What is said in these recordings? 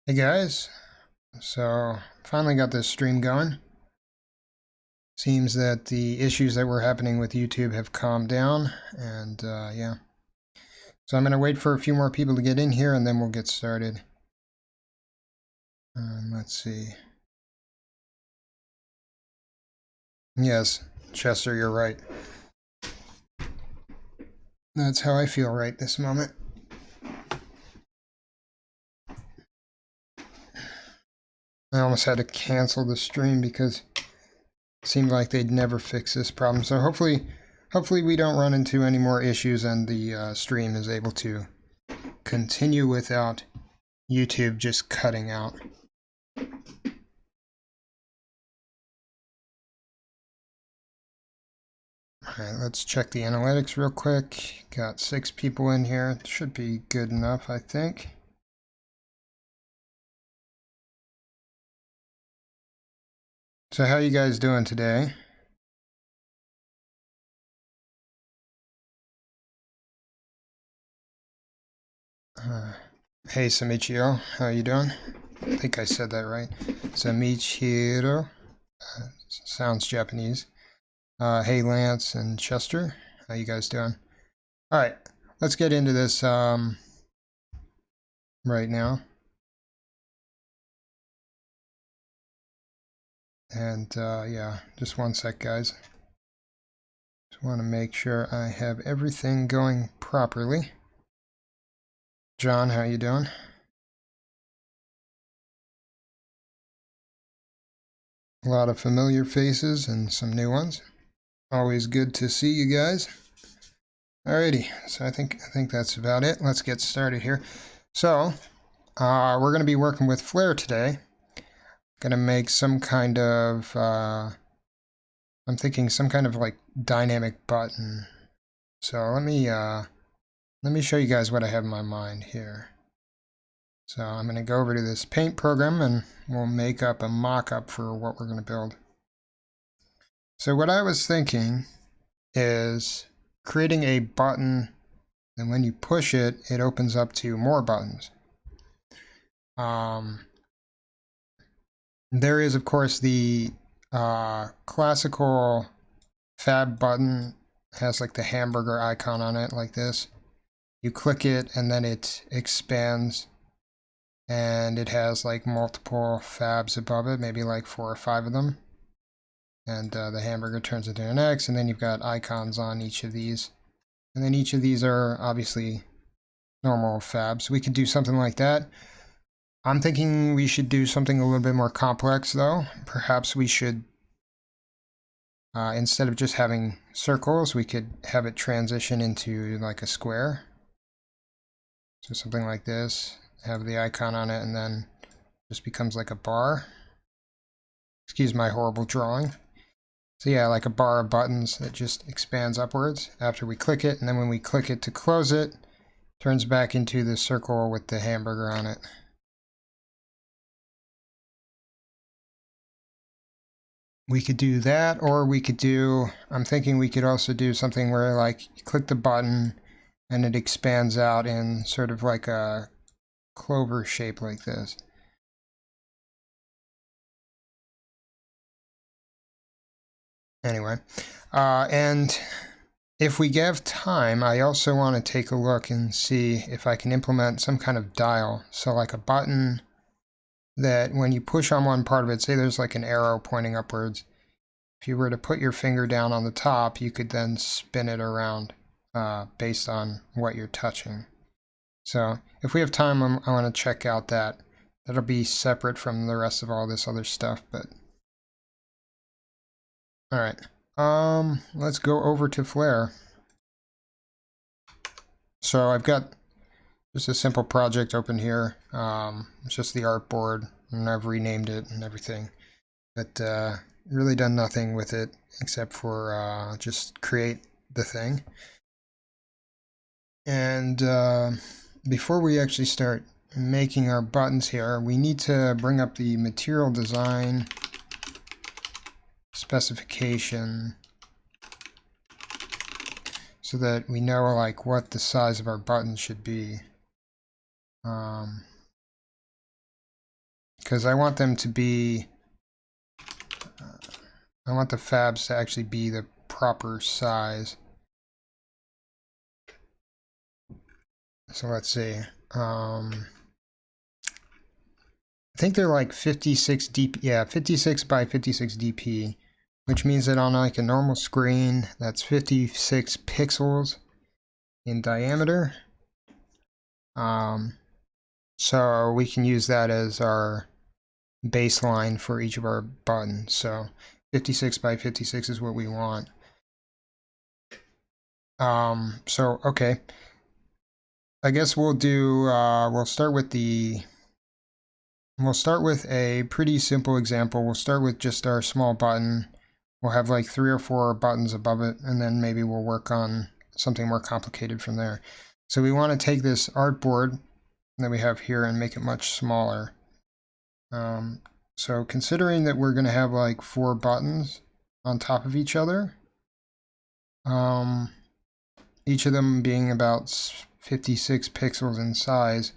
Hey guys, so finally got this stream going. Seems that the issues that were happening with YouTube have calmed down, and yeah. So I'm going to wait for a few more people to get in here, and then we'll get started. Let's see. Yes, Chester, you're right. That's how I feel right this moment. I almost had to cancel the stream because it seemed like they'd never fix this problem. So hopefully we don't run into any more issues and the stream is able to continue without YouTube just cutting out. Alright, let's check the analytics real quick. Got 6 people in here. It should be good enough, I think. So how you guys doing today? Hey Samichio, how you doing? I think I said that right. Samichiro. Sounds Japanese. Hey Lance and Chester, how you guys doing? Alright, let's get into this right now. And yeah, just one sec guys. Just want to make sure I have everything going properly. John, how you doing? A lot of familiar faces and some new ones. Always good to see you guys. Alrighty, so I think that's about it. Let's get started here. So, we're going to be working with Flare today. Going to make some kind of, I'm thinking some kind of like dynamic button. So let me show you guys what I have in my mind here. So I'm going to go over to this paint program and we'll make up a mock-up for what we're going to build. So what I was thinking is creating a button, and when you push it, it opens up to more buttons. There is, of course, the classical fab button. Has like the hamburger icon on it like this. You click it and then it expands and it has like multiple fabs above it, maybe like 4 or 5 of them. And the hamburger turns into an X, and then you've got icons on each of these. And then each of these are obviously normal fabs. We could do something like that. I'm thinking we should do something a little bit more complex though. Perhaps we should, instead of just having circles, we could have it transition into like a square. So something like this, have the icon on it, and then just becomes like a bar. Excuse my horrible drawing. So yeah, like a bar of buttons that just expands upwards after we click it, and then when we click it to close it, turns back into the circle with the hamburger on it. We could do that, or we could do, I'm thinking we could also do something where like you click the button and it expands out in sort of like a clover shape like this. Anyway, and if we have time, I also want to take a look and see if I can implement some kind of dial. So like a button that when you push on one part of it, say there's like an arrow pointing upwards, if you were to put your finger down on the top, you could then spin it around based on what you're touching. So if we have time, I want to check out that. That'll be separate from the rest of all this other stuff, but all right. Let's go over to Flare. So I've got just a simple project open here. It's just the artboard, and I've renamed it and everything, but really done nothing with it except for just create the thing. And before we actually start making our buttons here, we need to bring up the material design specification so that we know like what the size of our button should be. because I want them to be, I want the fabs to actually be the proper size. So let's see. I think they're like 56 dp, yeah, 56 by 56 dp, which means that on like a normal screen, that's 56 pixels in diameter. So we can use that as our baseline for each of our buttons. So 56 by 56 is what we want. So okay, I guess we'll do, we'll start with a pretty simple example. We'll start with just our small button. We'll have like 3 or 4 buttons above it, and then maybe we'll work on something more complicated from there. So we want to take this artboard that we have here and make it much smaller. So considering that we're going to have like 4 buttons on top of each other, each of them being about 56 pixels in size,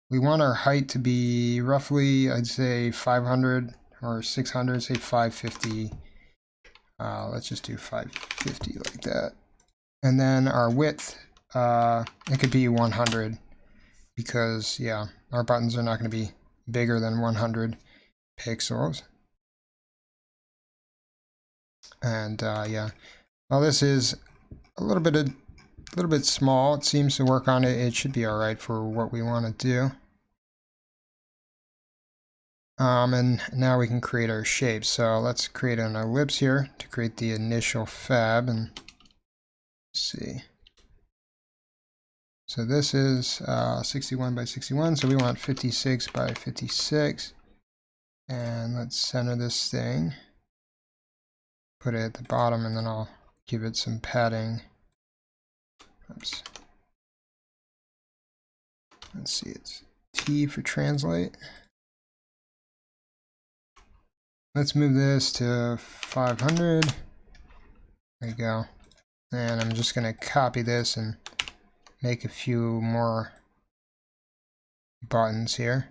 we want our height to be roughly, I'd say 500 or 600, say 550. Let's just do 550 like that. And then our width, it could be 100, because yeah, our buttons are not going to be bigger than 100 pixels. And yeah, well, this is a little bit small. It seems to work on it. It should be all right for what we want to do. And now we can create our shapes. So let's create an ellipse here to create the initial fab. And let's see. So this is 61 by 61. So we want 56 by 56. And let's center this thing. Put it at the bottom, and then I'll give it some padding. Oops. Let's see, it's T for translate. Let's move this to 500. There you go. And I'm just going to copy this and make a few more buttons here.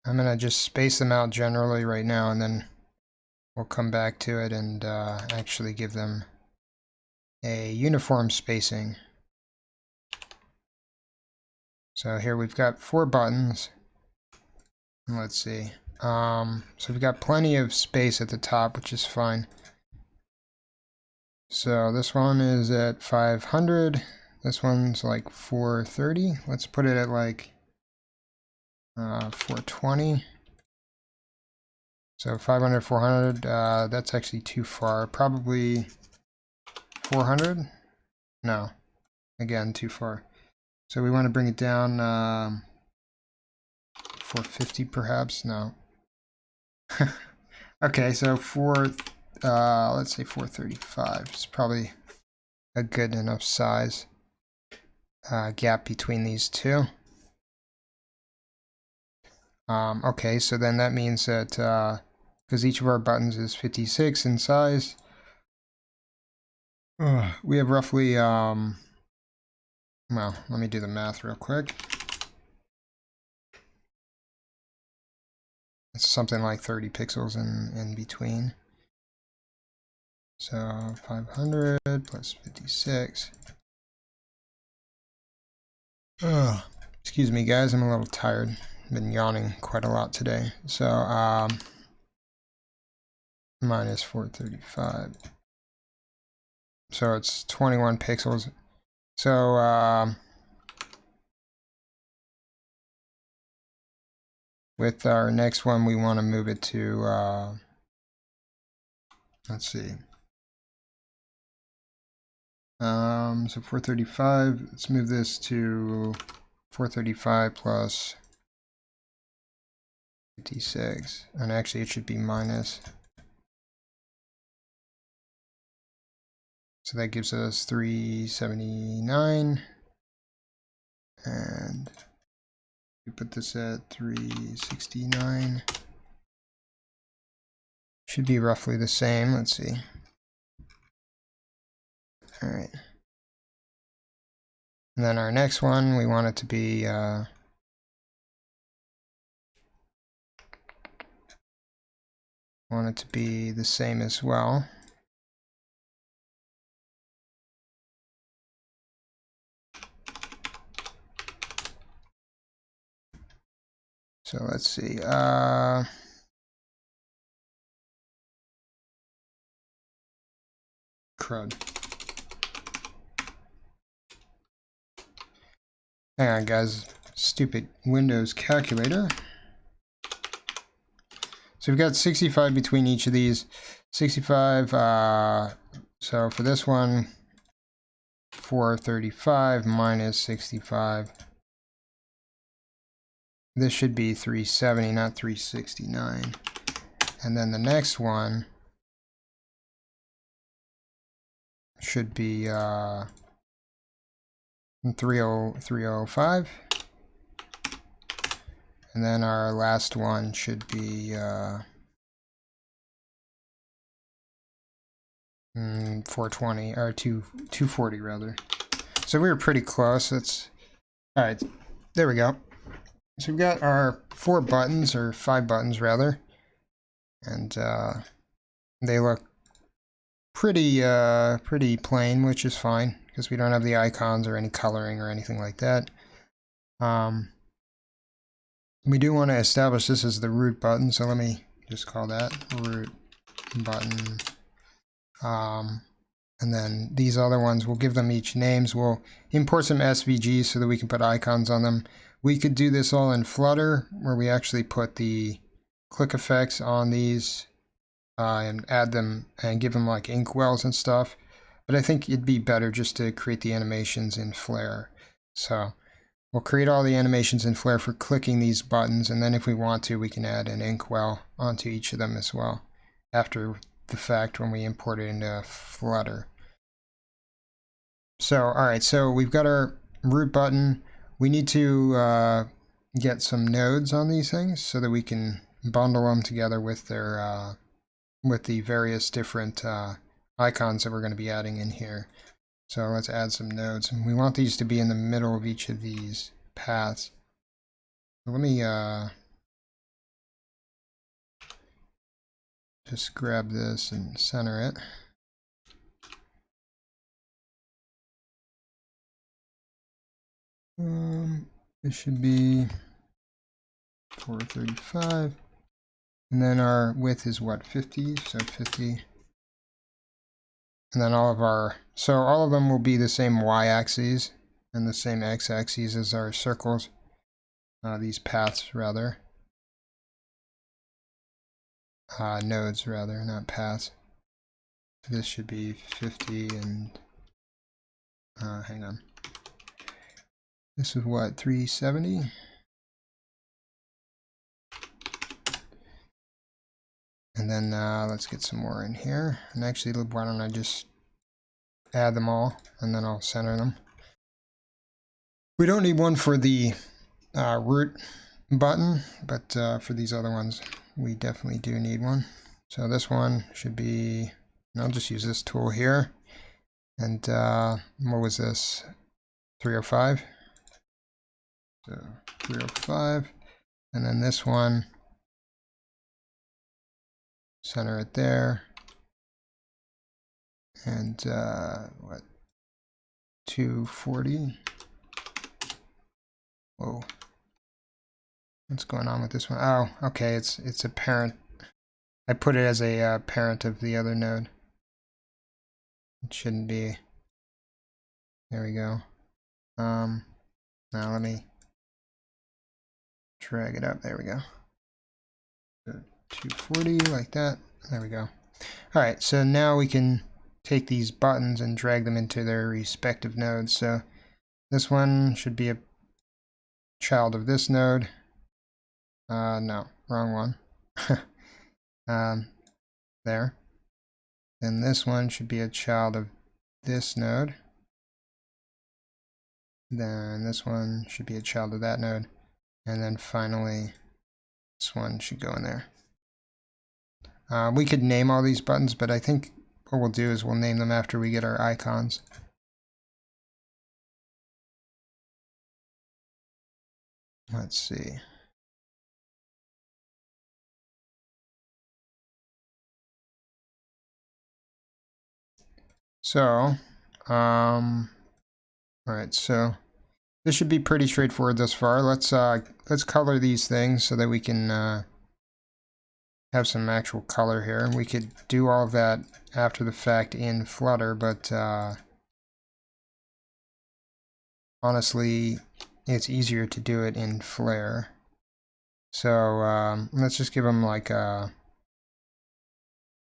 I'm going to just space them out generally right now, and then we'll come back to it and actually give them a uniform spacing. So here we've got 4 buttons. Let's see. So we've got plenty of space at the top, which is fine. So this one is at 500. This one's like 430. Let's put it at like 420. So 500, 400, that's actually too far. Probably 400? No. Again, too far. So we want to bring it down 450 perhaps? No. Okay, so let's say 435 is probably a good enough size gap between these two. Okay, so then that means that because each of our buttons is 56 in size, we have roughly, well, let me do the math real quick. It's something like 30 pixels in between. So 500 plus 56. Excuse me, guys, I'm a little tired. I've been yawning quite a lot today. So minus 435. So it's 21 pixels. So with our next one, we want to move it to, let's see. So 435, let's move this to 435 plus 56. And actually, it should be minus. So that gives us 379. And we put this at 369. Should be roughly the same. Let's see. All right. And then our next one, we want it to be want it to be the same as well. So let's see. Crud. Hang on, guys. Stupid Windows calculator. So we've got 65 between each of these. 65, so for this one, 435 minus 65. This should be 370, not 369. And then the next one should be 305. And then our last one should be 420, or 240 rather. So we were pretty close. That's all right. There we go. So we've got our 4 buttons, or 5 buttons rather, and they look pretty pretty plain, which is fine because we don't have the icons or any coloring or anything like that. We do want to establish this as the root button, so let me just call that root button. And then these other ones, we'll give them each names. We'll import some SVGs so that we can put icons on them. We could do this all in Flutter, where we actually put the click effects on these and add them and give them like inkwells and stuff. But I think it'd be better just to create the animations in Flare. So we'll create all the animations in Flare for clicking these buttons, and then if we want to, we can add an inkwell onto each of them as well after the fact when we import it into Flutter. So, all right, so we've got our root button. We need to get some nodes on these things so that we can bundle them together with their with the various different icons that we're going to be adding in here. So let's add some nodes, and we want these to be in the middle of each of these paths. So let me just grab this and center it. This should be 435, and then our width is what, 50? So 50. And then all of them will be the same y-axes and the same x-axes as our circles, these paths rather. Nodes rather, not paths. This should be 50 and, hang on. This is what, 370? And then let's get some more in here. And actually, why don't I just add them all, and then I'll center them. We don't need one for the root button, but for these other ones, we definitely do need one. So this one should be, and I'll just use this tool here. And what was this? 305. So 305. And then this one, center it there. And what? 240. Whoa. What's going on with this one? Oh, okay, it's a parent. I put it as a parent of the other node. It shouldn't be. There we go. Now let me drag it up. There we go. So 240 like that. There we go. All right, so now we can take these buttons and drag them into their respective nodes. So this one should be a child of this node. No, wrong one. There. Then this one should be a child of this node. Then this one should be a child of that node. And then finally, this one should go in there. We could name all these buttons, but I think what we'll do is we'll name them after we get our icons. Let's see. So, all right, so this should be pretty straightforward thus far. Let's color these things so that we can have some actual color here. We could do all of that after the fact in Flutter, but honestly, it's easier to do it in Flare. So let's just give them like a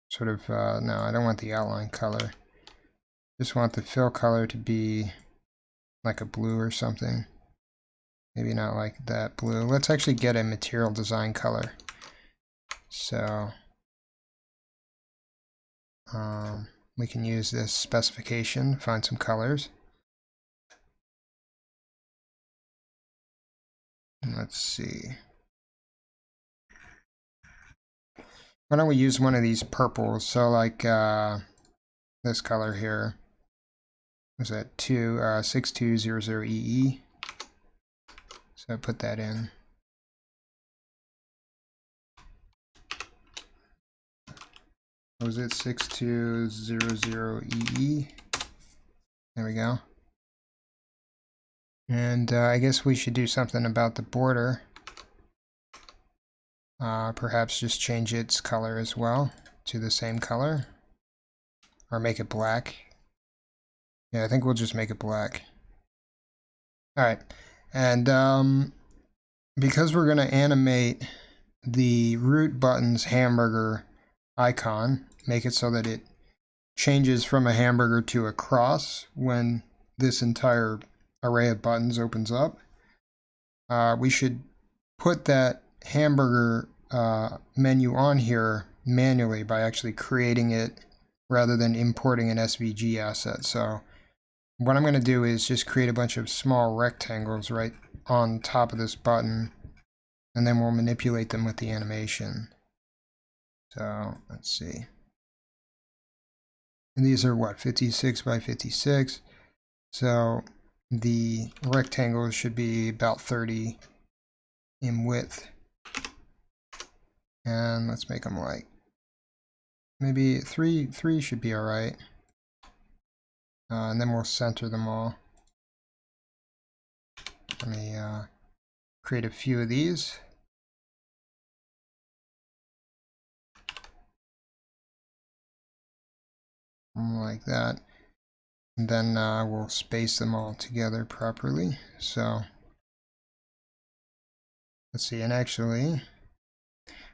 sort of, no, I don't want the outline color. Just want the fill color to be like a blue or something. Maybe not like that blue. Let's actually get a material design color. So we can use this specification, find some colors. Let's see. Why don't we use one of these purples? So like this color here. Was that 6200EE? So I put that in. What was it? 6200EE. There we go. And I guess we should do something about the border. Perhaps just change its color as well to the same color. Or make it black. Yeah, I think we'll just make it black. Alright. And because we're going to animate the root button's hamburger icon, make it so that it changes from a hamburger to a cross when this entire array of buttons opens up, we should put that hamburger menu on here manually by actually creating it rather than importing an SVG asset. So what I'm going to do is just create a bunch of small rectangles right on top of this button, and then we'll manipulate them with the animation. So let's see. And these are what, 56 by 56. So the rectangles should be about 30 in width. And let's make them like maybe three should be all right. And then we'll center them all. Let me create a few of these. Like that. And then we'll space them all together properly. So let's see, and actually,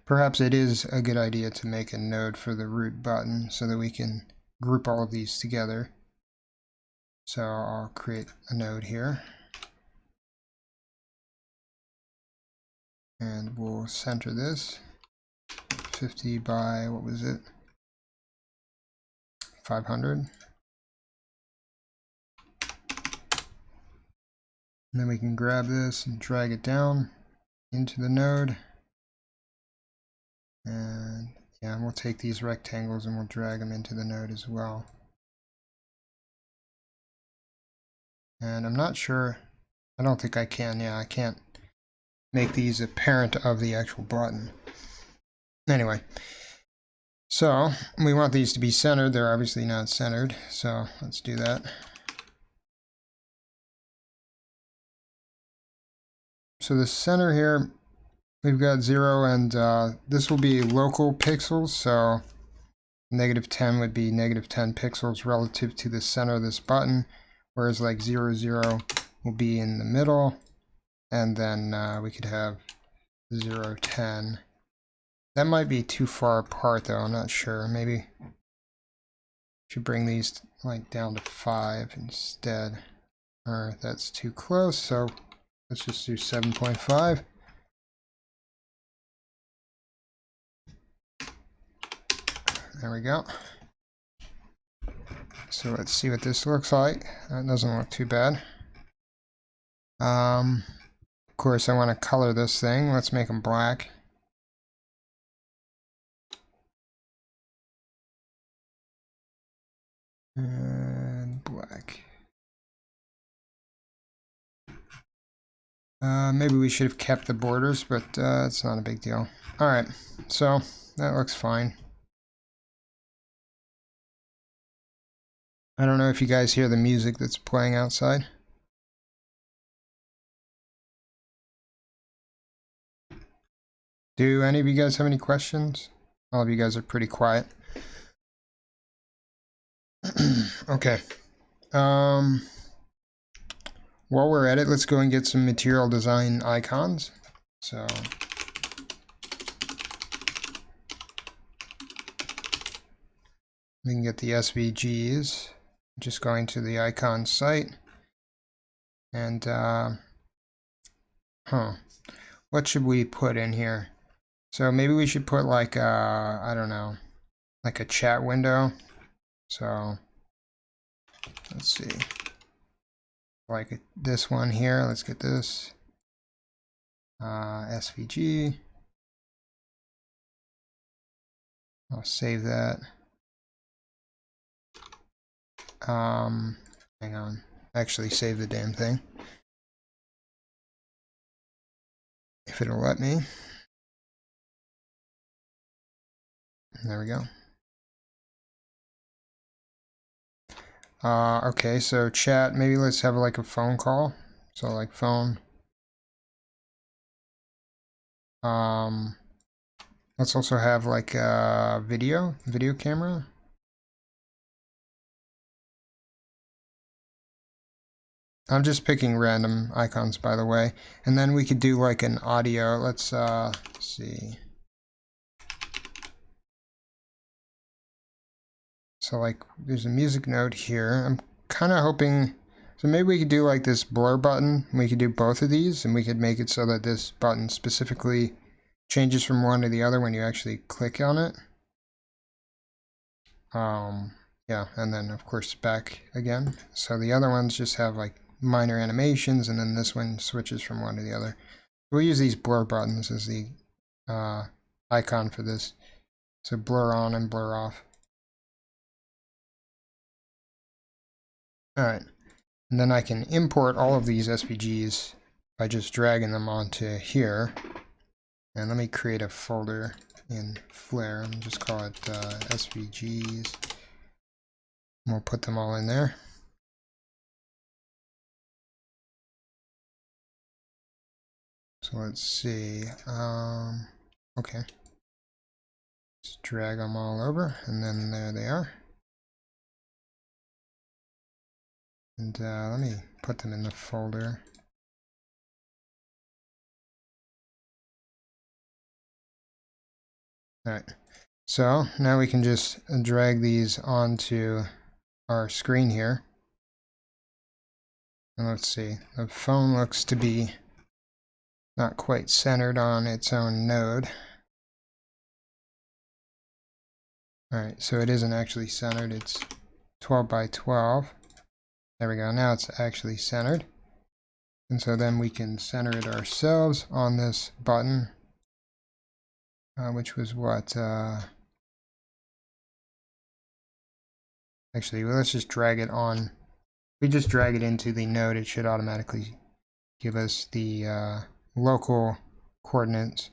perhaps it is a good idea to make a node for the root button so that we can group all of these together. So I'll create a node here. And we'll center this 50 by, what was it? 500. And then we can grab this and drag it down into the node. And yeah, we'll take these rectangles and we'll drag them into the node as well. And I'm not sure, I don't think I can, yeah, I can't make these a parent of the actual button. Anyway, so we want these to be centered. They're obviously not centered, so let's do that. So the center here, we've got 0, and this will be local pixels, so -10 would be -10 pixels relative to the center of this button, whereas like 0, 0 will be in the middle, and then we could have 0, 10. That might be too far apart though, I'm not sure. Maybe should bring these like down to 5 instead. Or that's too close, so let's just do 7.5. There we go. So let's see what this looks like. That doesn't look too bad. Of course, I want to color this thing. Let's make them black. And black. Maybe we should have kept the borders, but it's not a big deal. Alright, so that looks fine. I don't know if you guys hear the music that's playing outside. Do any of you guys have any questions? All of you guys are pretty quiet. Okay. While we're at it, let's go and get some material design icons. So we can get the SVGs. Just going to the icon site. And, what should we put in here? So maybe we should put like a, I don't know, like a chat window. So let's see, like this one here. Let's get this SVG. I'll save that. Hang on, actually save the damn thing if it'll let me. There we go. Okay, so chat, maybe let's have like a phone call. So like phone. Let's also have like a video camera. I'm just picking random icons, by the way. And then we could do like an audio. Let's see. So like there's a music note here. I'm kind of hoping, so maybe we could do like this blur button. We could do both of these and we could make it so that this button specifically changes from one to the other when you actually click on it. Yeah, and then of course back again. So the other ones just have like minor animations, and then this one switches from one to the other. We'll use these blur buttons as the icon for this. So blur on and blur off. Alright, and then I can import all of these SVGs by just dragging them onto here. And let me create a folder in Flare and just call it SVGs. And we'll put them all in there. So let's see. Okay. Just drag them all over, and then there they are. And let me put them in the folder. Alright, so now we can just drag these onto our screen here. And let's see, the phone looks to be not quite centered on its own node. Alright, so it isn't actually centered, it's 12 by 12. There we go, now it's actually centered. And so then we can center it ourselves on this button, which was what, actually, well, let's just drag it on. If we just drag it into the node, it should automatically give us the local coordinates.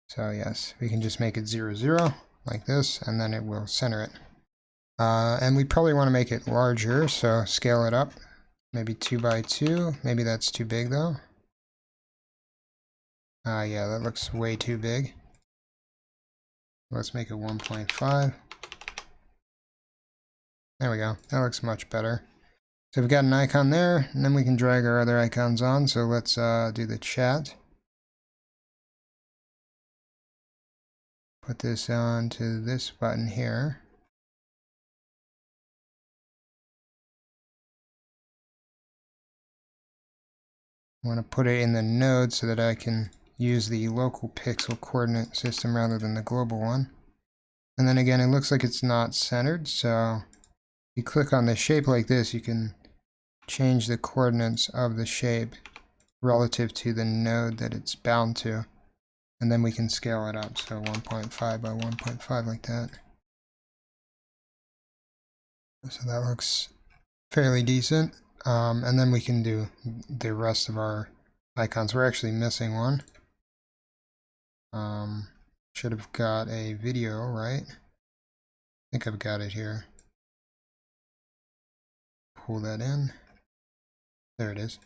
So yes, we can just make it 0, 0 like this, and then it will center it. And we probably want to make it larger, so scale it up. Maybe 2 by 2. Maybe that's too big though. Yeah, that looks way too big. Let's make it 1.5. There we go. That looks much better. So we've got an icon there, and then we can drag our other icons on. So let's do the chat. Put this on to this button here. I want to put it in the node so that I can use the local pixel coordinate system rather than the global one. And then again, it looks like it's not centered, so if you click on the shape like this, you can change the coordinates of the shape relative to the node that it's bound to. And then we can scale it up, so 1.5 by 1.5 like that. So that looks fairly decent. And then we can do the rest of our icons. We're actually missing one. Should have got a video, right? I think I've got it here. pull that in. There it is.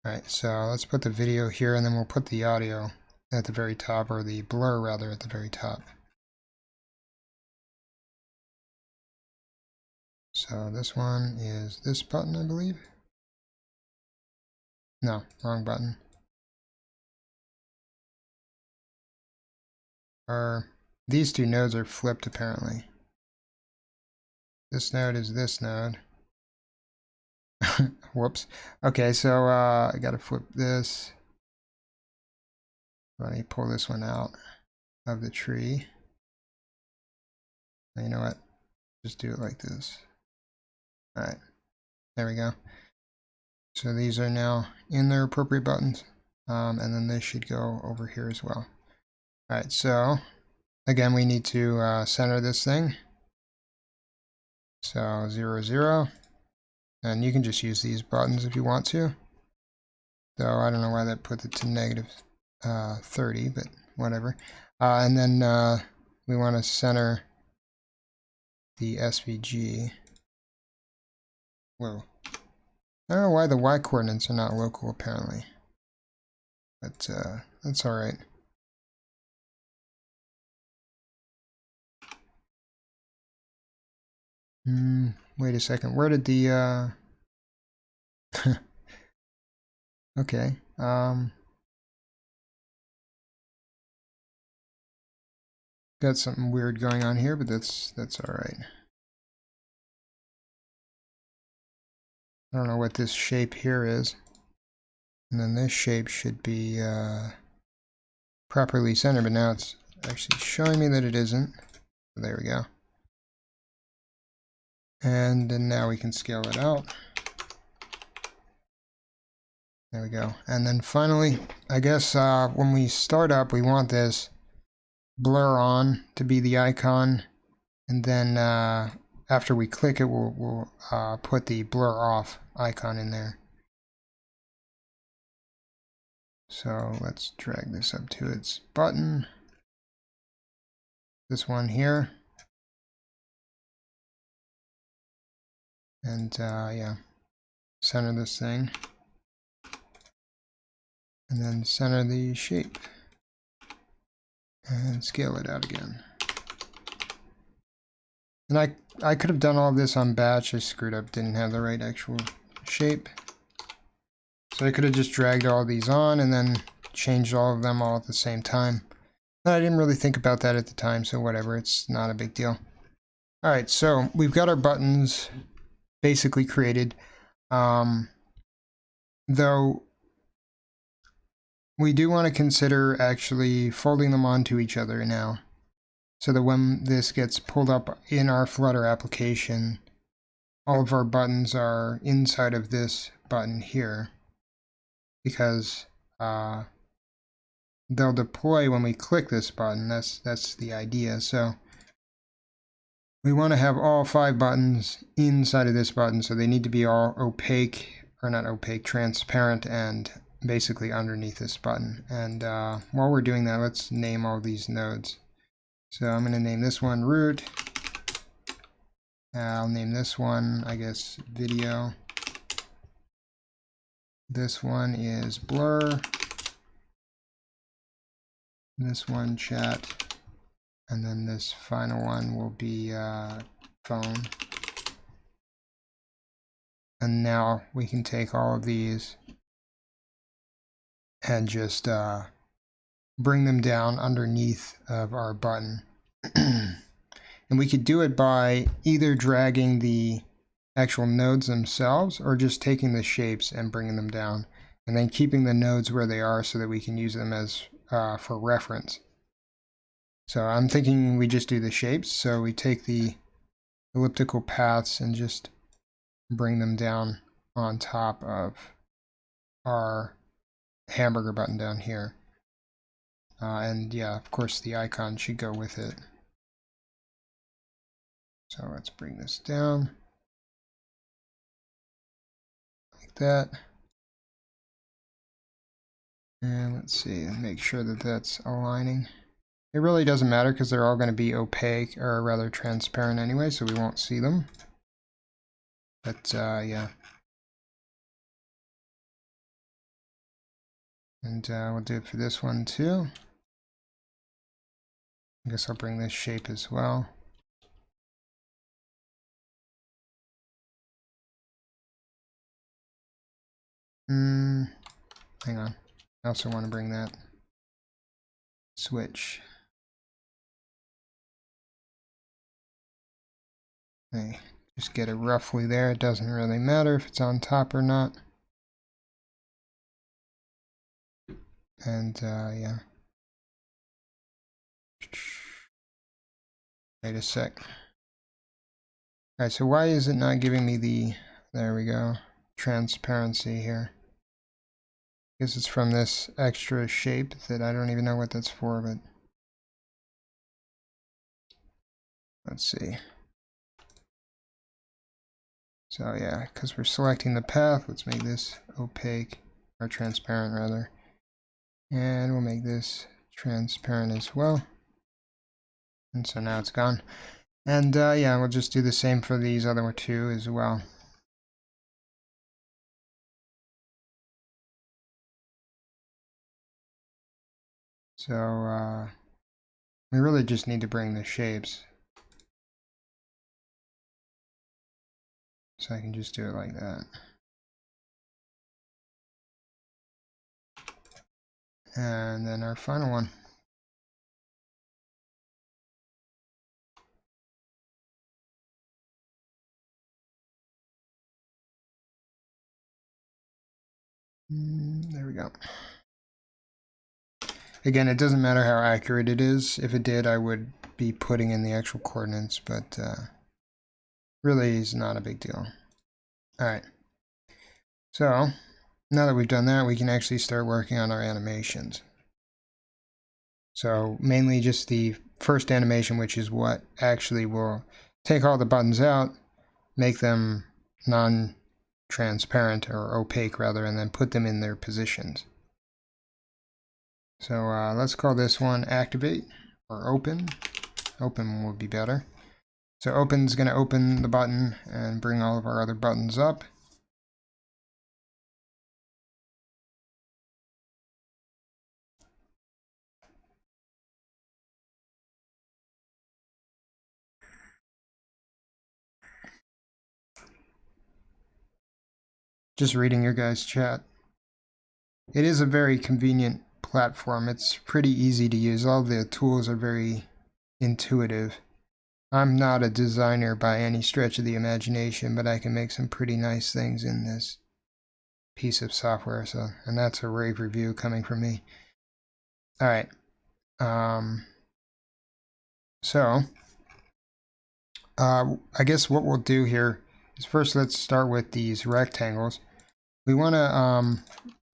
Alright, so let's put the video here, and then we'll put the audio at the very top, or the blur rather at the very top. So this one is this button, I believe. No, wrong button. These two nodes are flipped apparently. This node is this node. Whoops. Okay, so I gotta flip this. Let me pull this one out of the tree. You know what? Just do it like this. Alright, there we go. So these are now in their appropriate buttons. And then this should go over here as well. Alright, so again, we need to center this thing. So 0, 0. And you can just use these buttons if you want to. Though I don't know why that put it to negative 30, but whatever. And then we want to center the SVG. Whoa. I don't know why the Y coordinates are not local apparently. But that's alright. Wait a second. Where did the okay. Got something weird going on here, but that's alright. I don't know what this shape here is. And then this shape should be properly centered, but now it's actually showing me that it isn't. So there we go. And then now we can scale it out. There we go. And then finally, I guess when we start up, we want this blur on to be the icon. And then after we click it, we'll put the blur off icon in there. So let's drag this up to its button. This one here. And yeah, center this thing. And then center the shape. And scale it out again. And I could have done all of this on batch. I screwed up, didn't have the right actual shape. So I could have just dragged all these on and then changed all of them all at the same time. I didn't really think about that at the time, so whatever, it's not a big deal. Alright, so we've got our buttons basically created. Though we do want to consider actually folding them onto each other now, so that when this gets pulled up in our Flutter application, all of our buttons are inside of this button here, because they'll deploy when we click this button. That's the idea. So we want to have all 5 buttons inside of this button, so they need to be all opaque, or not opaque, transparent, and basically underneath this button. And while we're doing that, let's name all these nodes. So I'm going to name this one root. I'll name this one, I guess, video. This one is blur. This one chat. And then this final one will be phone. And now we can take all of these and just bring them down underneath of our button. And we could do it by either dragging the actual nodes themselves or just taking the shapes and bringing them down, and then keeping the nodes where they are so that we can use them as for reference. So I'm thinking we just do the shapes. So we take the elliptical paths and just bring them down on top of our hamburger button down here. And yeah, of course the icon should go with it. So let's bring this down like that. And let's see, make sure that that's aligning. It really doesn't matter because they're all going to be opaque, or rather transparent anyway, so we won't see them. But yeah. And we'll do it for this one too. I guess I'll bring this shape as well. Hang on. I also want to bring that switch. Hey, just get it roughly there. It doesn't really matter if it's on top or not. And yeah. Wait a sec. Alright, so why is it not giving me the, there we go, transparency here? I guess it's from this extra shape that I don't even know what that's for, but let's see. So yeah, because we're selecting the path, let's make this opaque, or transparent rather. And we'll make this transparent as well. And so now it's gone. And yeah, we'll just do the same for these other two as well. So we really just need to bring the shapes. So I can just do it like that. And then our final one. There we go. Again, it doesn't matter how accurate it is. If it did, I would be putting in the actual coordinates, but really is not a big deal. All right. So now that we've done that, we can actually start working on our animations. So mainly just the first animation, which is what actually will take all the buttons out, make them non-transparent or opaque rather, and then put them in their positions. So let's call this one activate or open. Open would be better. So open is going to open the button and bring all of our other buttons up. Just reading your guys' chat. It is a very convenient platform. It's pretty easy to use. All the tools are very intuitive. I'm not a designer by any stretch of the imagination, but I can make some pretty nice things in this piece of software. So, and that's a rave review coming from me. All right. I guess what we'll do here is first let's start with these rectangles. We want to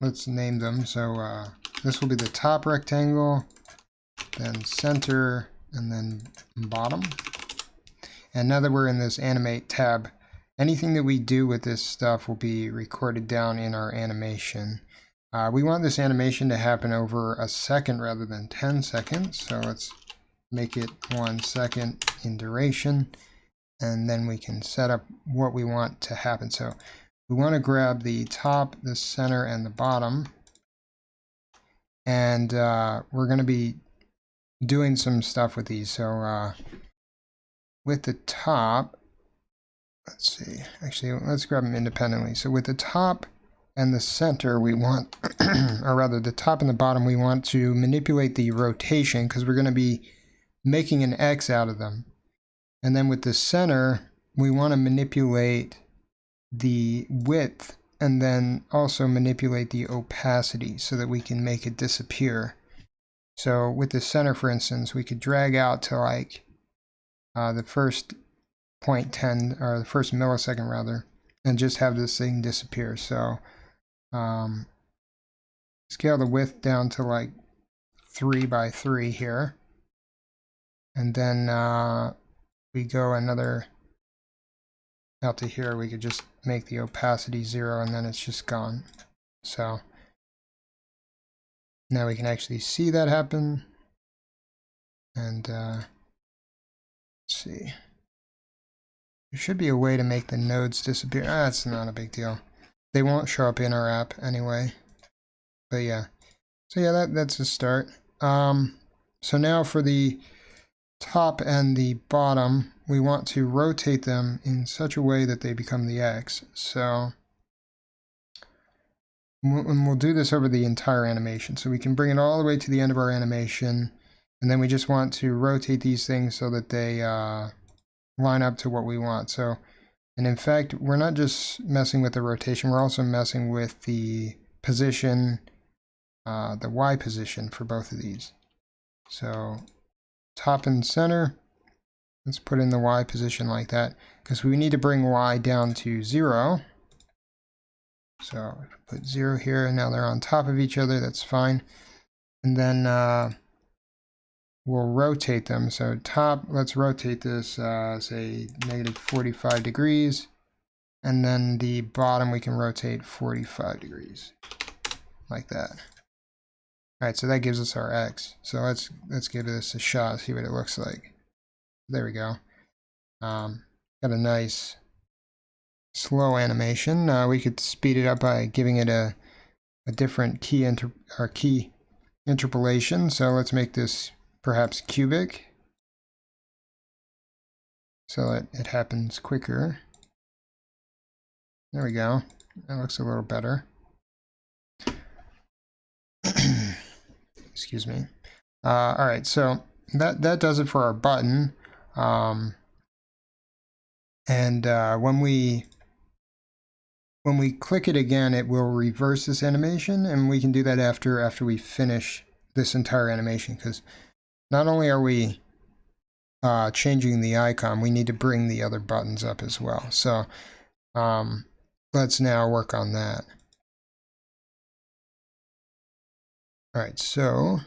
let's name them. So this will be the top rectangle, then center, and then bottom. And now that we're in this animate tab, anything that we do with this stuff will be recorded down in our animation. We want this animation to happen over a second rather than 10 seconds. So let's make it 1 second in duration. And then we can set up what we want to happen. So we want to grab the top, the center, and the bottom. And we're going to be doing some stuff with these. So with the top, let's see, actually, let's grab them independently. So with the top and the center, we want, or rather the top and the bottom, we want to manipulate the rotation because we're going to be making an X out of them. And then with the center, we want to manipulate the width and then also manipulate the opacity so that we can make it disappear. So with the center, for instance, we could drag out to like the first 0.10 or the first millisecond rather, and just have this thing disappear. So scale the width down to like 3 by 3 here, and then we go another out to here. We could just make the opacity 0 and then it's just gone. So now we can actually see that happen. And let's see. There should be a way to make the nodes disappear. That's not a big deal. They won't show up in our app anyway. But yeah. So yeah, that's a start. So now for the top and the bottom, we want to rotate them in such a way that they become the X. So we'll do this over the entire animation. So we can bring it all the way to the end of our animation, and then we just want to rotate these things so that they line up to what we want. So, and in fact, we're not just messing with the rotation, we're also messing with the position, the Y position for both of these. So top and center, let's put in the Y position like that, because we need to bring Y down to 0. So put 0 here, and now they're on top of each other, that's fine. And then we'll rotate them. So top, let's rotate this, say, -45 degrees. And then the bottom we can rotate 45 degrees, like that. All right, so that gives us our X. So let's give this a shot, see what it looks like. There we go. Got a nice slow animation. We could speed it up by giving it a different key interpolation. So let's make this perhaps cubic, so that it happens quicker. There we go. That looks a little better. Excuse me. All right, so that does it for our button. When we click it again, it will reverse this animation, and we can do that after we finish this entire animation, because not only are we changing the icon, we need to bring the other buttons up as well. So let's now work on that. All right, so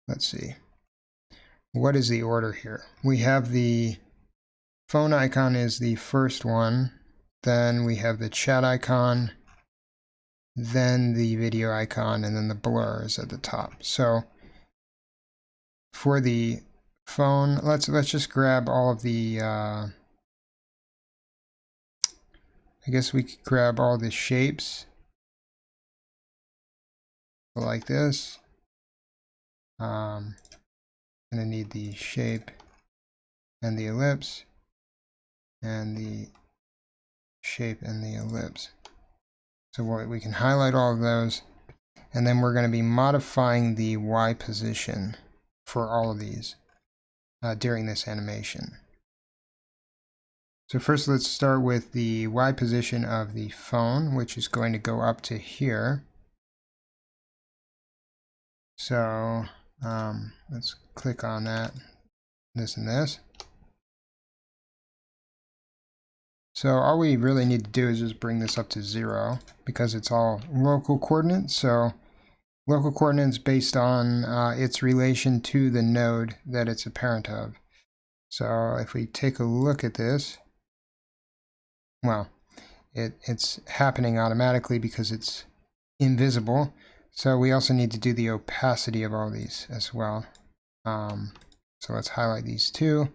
let's see. What is the order here? We have the phone icon is the first one, then we have the chat icon, then the video icon, and then the blur is at the top. So for the phone, let's just grab all of the I guess we could grab all the shapes like this. Gonna need the shape and the ellipse, and the shape and the ellipse. So we can highlight all of those, and then we're going to be modifying the Y position for all of these during this animation. So first let's start with the Y position of the phone, which is going to go up to here. So let's click on that, this and this. So all we really need to do is just bring this up to 0, because it's all local coordinates. So local coordinates based on its relation to the node that it's a parent of. So if we take a look at this, well, it's happening automatically because it's invisible. So we also need to do the opacity of all these as well. So let's highlight these two,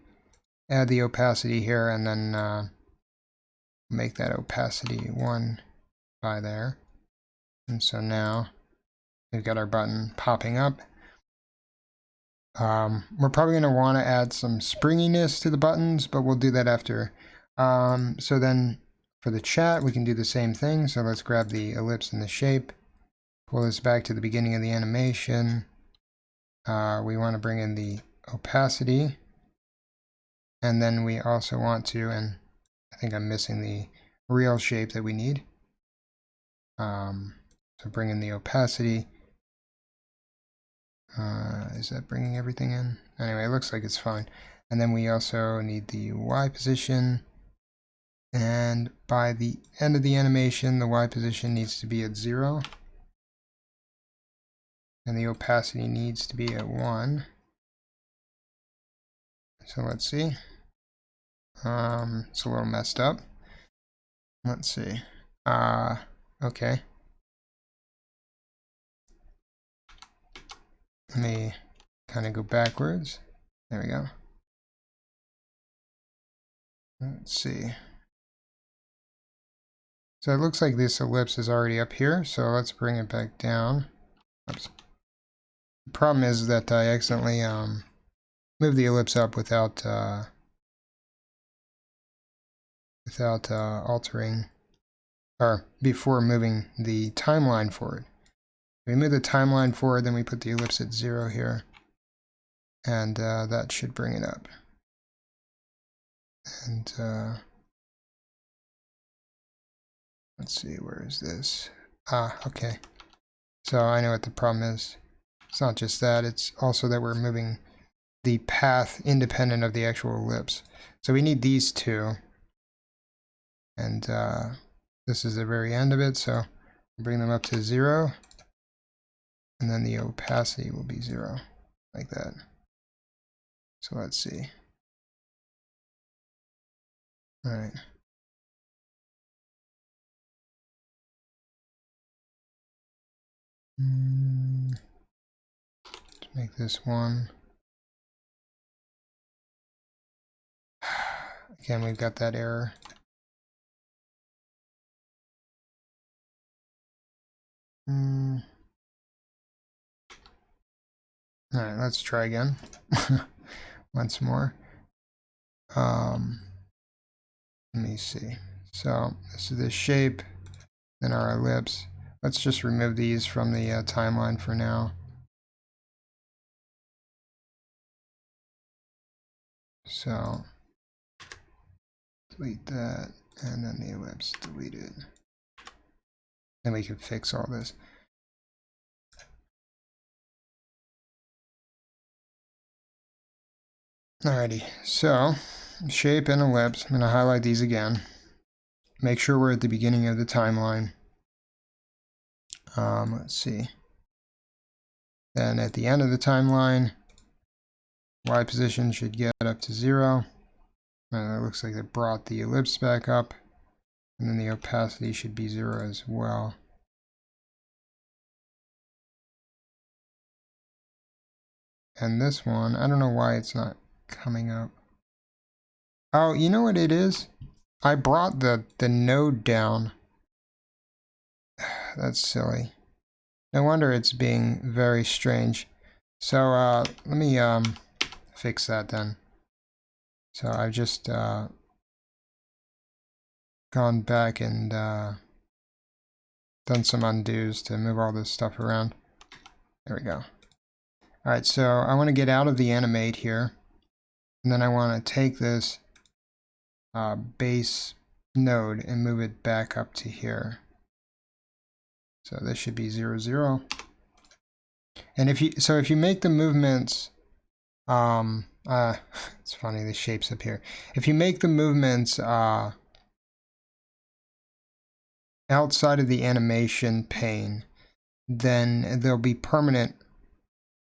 add the opacity here, and then make that opacity 1 by there. And so now we've got our button popping up. We're probably going to want to add some springiness to the buttons, but we'll do that after. So then for the chat, we can do the same thing. So let's grab the ellipse and the shape, pull this back to the beginning of the animation. We want to bring in the opacity, and then we also want to, and I think I'm missing the real shape that we need. So bring in the opacity. Is that bringing everything in? Anyway, it looks like it's fine. And then we also need the Y position. And by the end of the animation, the Y position needs to be at 0. And the opacity needs to be at 1. So let's see. It's a little messed up. Let's see. Okay. Let me kind of go backwards. There we go. Let's see. So it looks like this ellipse is already up here, so let's bring it back down. Oops. The problem is that I accidentally moved the ellipse up without altering, or before moving the timeline forward. We move the timeline forward, then we put the ellipse at 0 here, and that should bring it up. And let's see, where is this? Ah, okay. So I know what the problem is. It's not just that, it's also that we're moving the path independent of the actual ellipse. So we need these two. And this is the very end of it, so we'll bring them up to 0. And then the opacity will be 0, like that. So let's see. All right. Let's make this one. Again, we've got that error. All right, let's try again. Once more. Let me see. So this is the shape, then our ellipse. Let's just remove these from the timeline for now. So delete that, and then the ellipse deleted. Then we can fix all this. Alrighty, so shape and ellipse. I'm going to highlight these again. Make sure we're at the beginning of the timeline. Let's see. Then at the end of the timeline, Y position should get up to 0. It looks like it brought the ellipse back up. And then the opacity should be 0 as well. And this one, I don't know why it's not coming up. Oh, you know what it is? I brought the node down. That's silly. No wonder it's being very strange. So let me fix that then. So I've just gone back and done some undos to move all this stuff around. There we go. Alright, so I want to get out of the animate here. And then I want to take this base node and move it back up to here. So this should be 0, 0. And if you make the movements, it's funny, the shape's up here. If you make the movements outside of the animation pane, then they'll be permanent.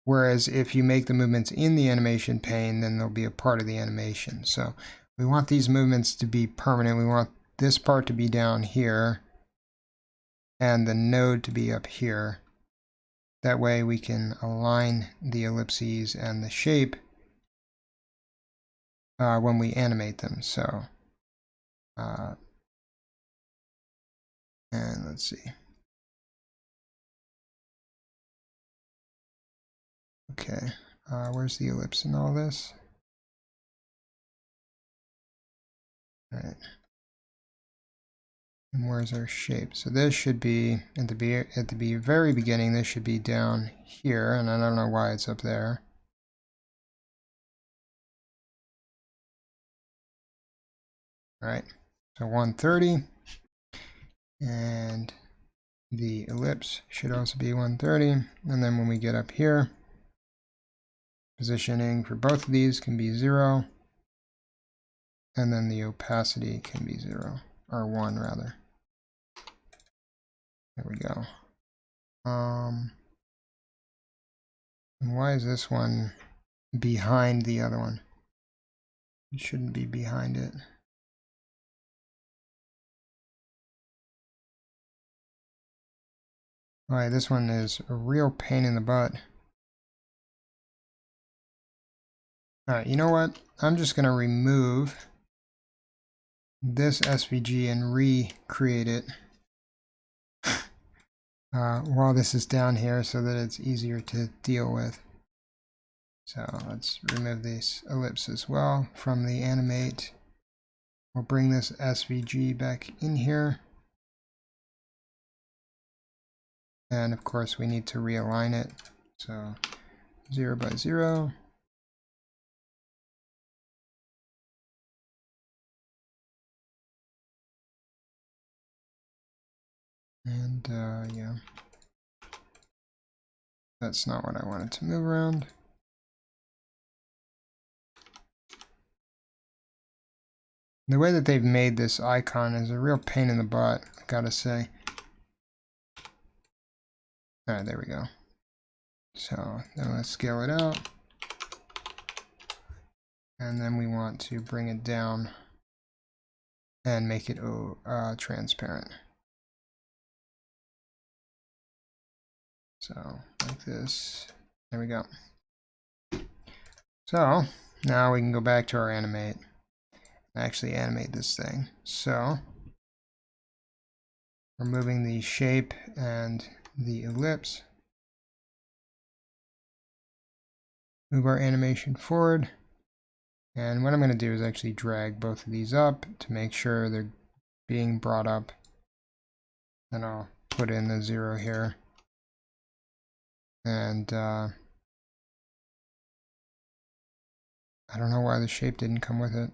Whereas if you make the movements in the animation pane, then they'll be a part of the animation. So we want these movements to be permanent. We want this part to be down here and the node to be up here. That way we can align the ellipses and the shape when we animate them. So, and let's see. Okay, where's the ellipse in all this? All right. And where's our shape? So this should be at the very beginning. This should be down here, and I don't know why it's up there. All right, so 130, and the ellipse should also be 130. And then when we get up here, positioning for both of these can be 0, and then the opacity can be 0, or 1 rather. There we go. And why is this one behind the other one? It shouldn't be behind it. Alright, this one is a real pain in the butt. Alright, you know what? I'm just going to remove this SVG and recreate it while this is down here so that it's easier to deal with. So let's remove this ellipse as well from the animate. We'll bring this SVG back in here. And of course we need to realign it. So 0 by 0. And yeah, that's not what I wanted to move around. The way that they've made this icon is a real pain in the butt, I gotta say. Alright, there we go. So then let's scale it out. And then we want to bring it down and make it transparent. So like this, there we go. So now we can go back to our animate, actually animate this thing. So we're moving the shape and the ellipse. Move our animation forward. And what I'm going to do is actually drag both of these up to make sure they're being brought up. Then I'll put in the 0 here. And I don't know why the shape didn't come with it.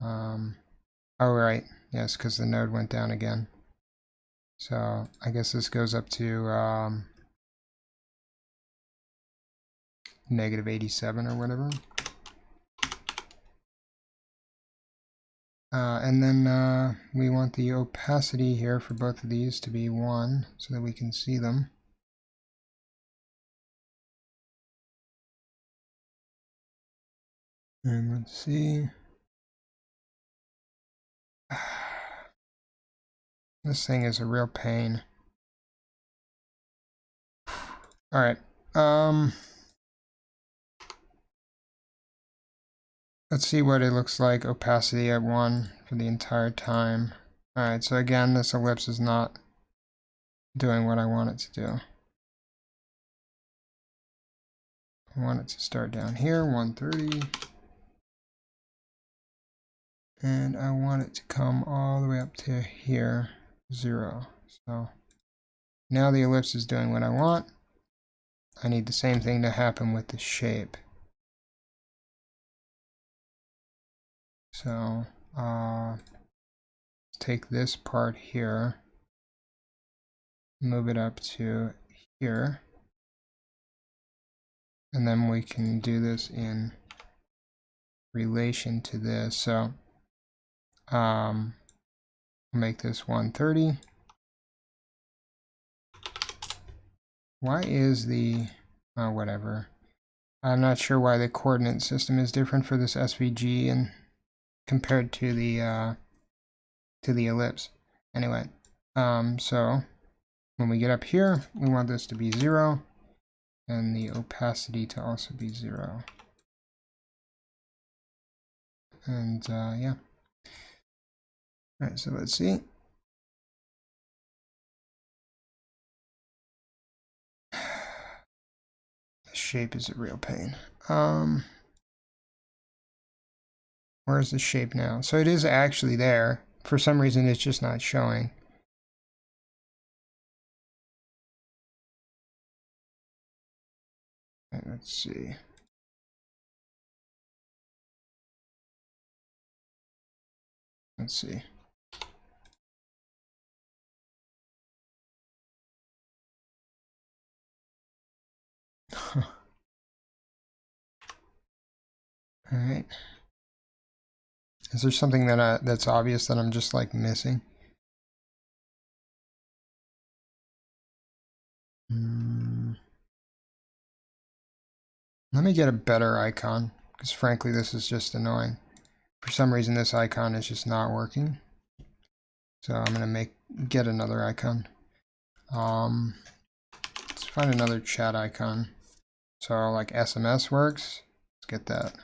Oh, right. Yes, because the node went down again. So I guess this goes up to -87 or whatever. And then we want the opacity here for both of these to be 1 so that we can see them. And let's see. This thing is a real pain. Alright. Let's see what it looks like, opacity at 1 for the entire time. Alright, so again, this ellipse is not doing what I want it to do. I want it to start down here, 130. And I want it to come all the way up to here, 0. So now the ellipse is doing what I want. I need the same thing to happen with the shape. So take this part here, move it up to here, and then we can do this in relation to this. So make this 130. Why is the whatever? I'm not sure why the coordinate system is different for this SVG and compared to the ellipse. Anyway, so when we get up here, we want this to be 0 and the opacity to also be 0. And yeah. All right, so let's see. The shape is a real pain. Where's the shape now? So it is actually there. For some reason, it's just not showing. Right, let's see. Let's see. All right. Is there something that that's obvious that I'm just like missing? Let me get a better icon, because frankly this is just annoying. For some reason this icon is just not working. So I'm gonna get another icon. Let's find another chat icon. So like SMS works. Let's get that.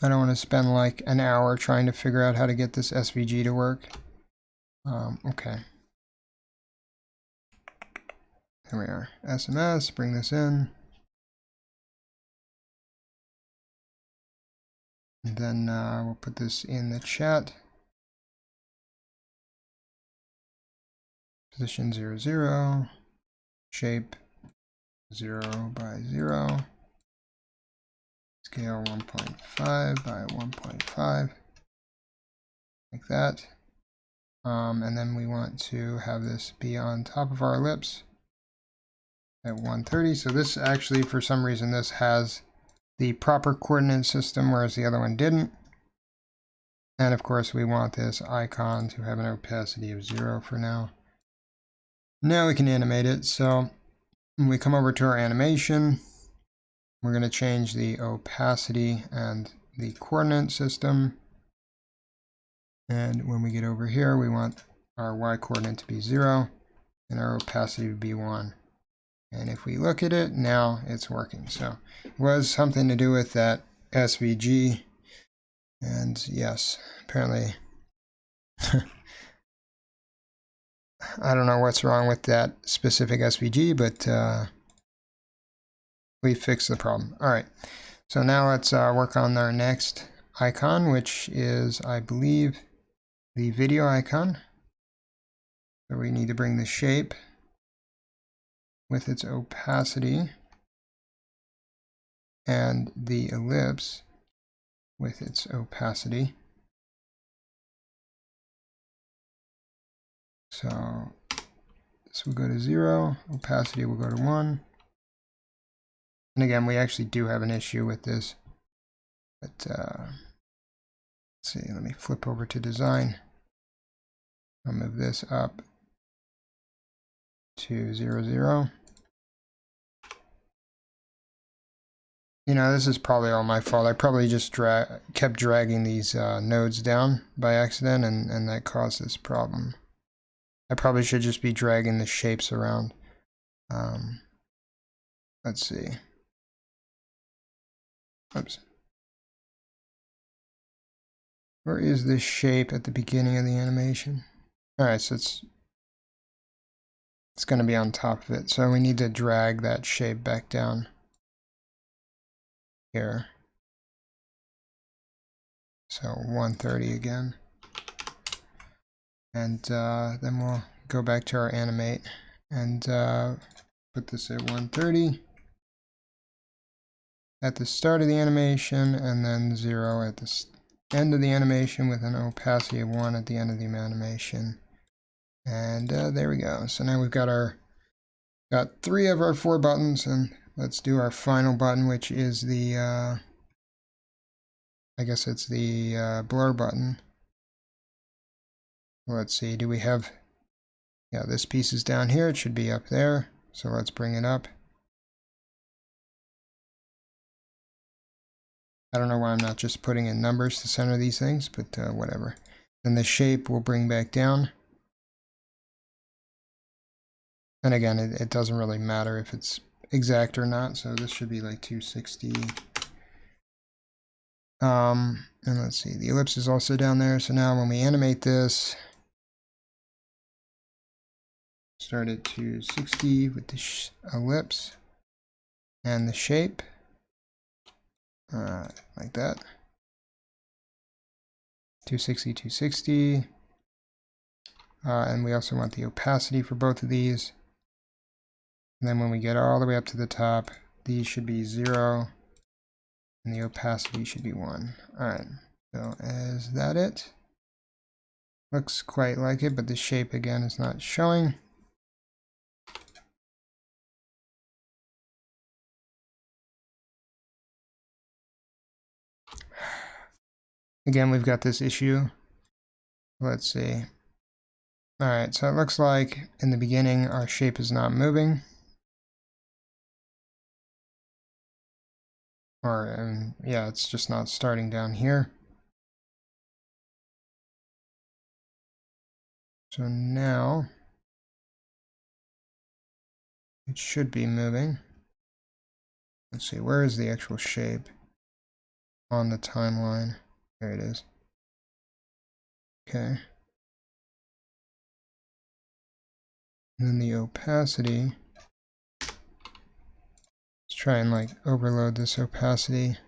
I don't want to spend like an hour trying to figure out how to get this SVG to work. Okay. Here we are. SMS, bring this in. And then we'll put this in the chat. Position 0, 0. Shape 0 by 0. Scale 1.5 by 1.5. Like that. And then we want to have this be on top of our ellipse at 130. So this actually, for some reason, this has the proper coordinate system, whereas the other one didn't. And of course, we want this icon to have an opacity of 0 for now. Now we can animate it. So when we come over to our animation, we're going to change the opacity and the coordinate system. And when we get over here, we want our y coordinate to be 0 and our opacity to be 1. And if we look at it, now it's working. So it was something to do with that SVG. And yes, apparently, I don't know what's wrong with that specific SVG, but we fixed the problem. All right, so now let's work on our next icon, which is, I believe, the video icon. So we need to bring the shape with its opacity and the ellipse with its opacity. So this will go to 0, opacity will go to 1. And again, we actually do have an issue with this. But let's see, let me flip over to design. I'll move this up to 0, 0. You know, this is probably all my fault. I probably just kept dragging these nodes down by accident, and that caused this problem. I probably should just be dragging the shapes around. Let's see. Oops. Where is this shape at the beginning of the animation? All right, so it's going to be on top of it. So we need to drag that shape back down here. So 130 again. And then we'll go back to our animate and put this at 130 at the start of the animation, and then 0 at the end of the animation with an opacity of 1 at the end of the animation. And there we go. So now we've got 3 of our 4 buttons, and let's do our final button, which is the I guess it's the blur button. Let's see, do we have, yeah, this piece is down here, it should be up there, so let's bring it up. I don't know why I'm not just putting in numbers to center these things, but whatever. Then the shape will bring back down. And again, it doesn't really matter if it's exact or not, so this should be like 260. And let's see, the ellipse is also down there, so now when we animate this, start at 260 with the ellipse and the shape, like that. 260, 260. And we also want the opacity for both of these. And then when we get all the way up to the top, these should be 0, and the opacity should be 1. Alright, so is that it? Looks quite like it, but the shape again is not showing. Again, we've got this issue. Let's see. Alright, so it looks like in the beginning our shape is not moving. Or, yeah, it's just not starting down here. So now it should be moving. Let's see, where is the actual shape? on the timeline. There it is. Okay. And then the opacity. Let's try and like overload this opacity.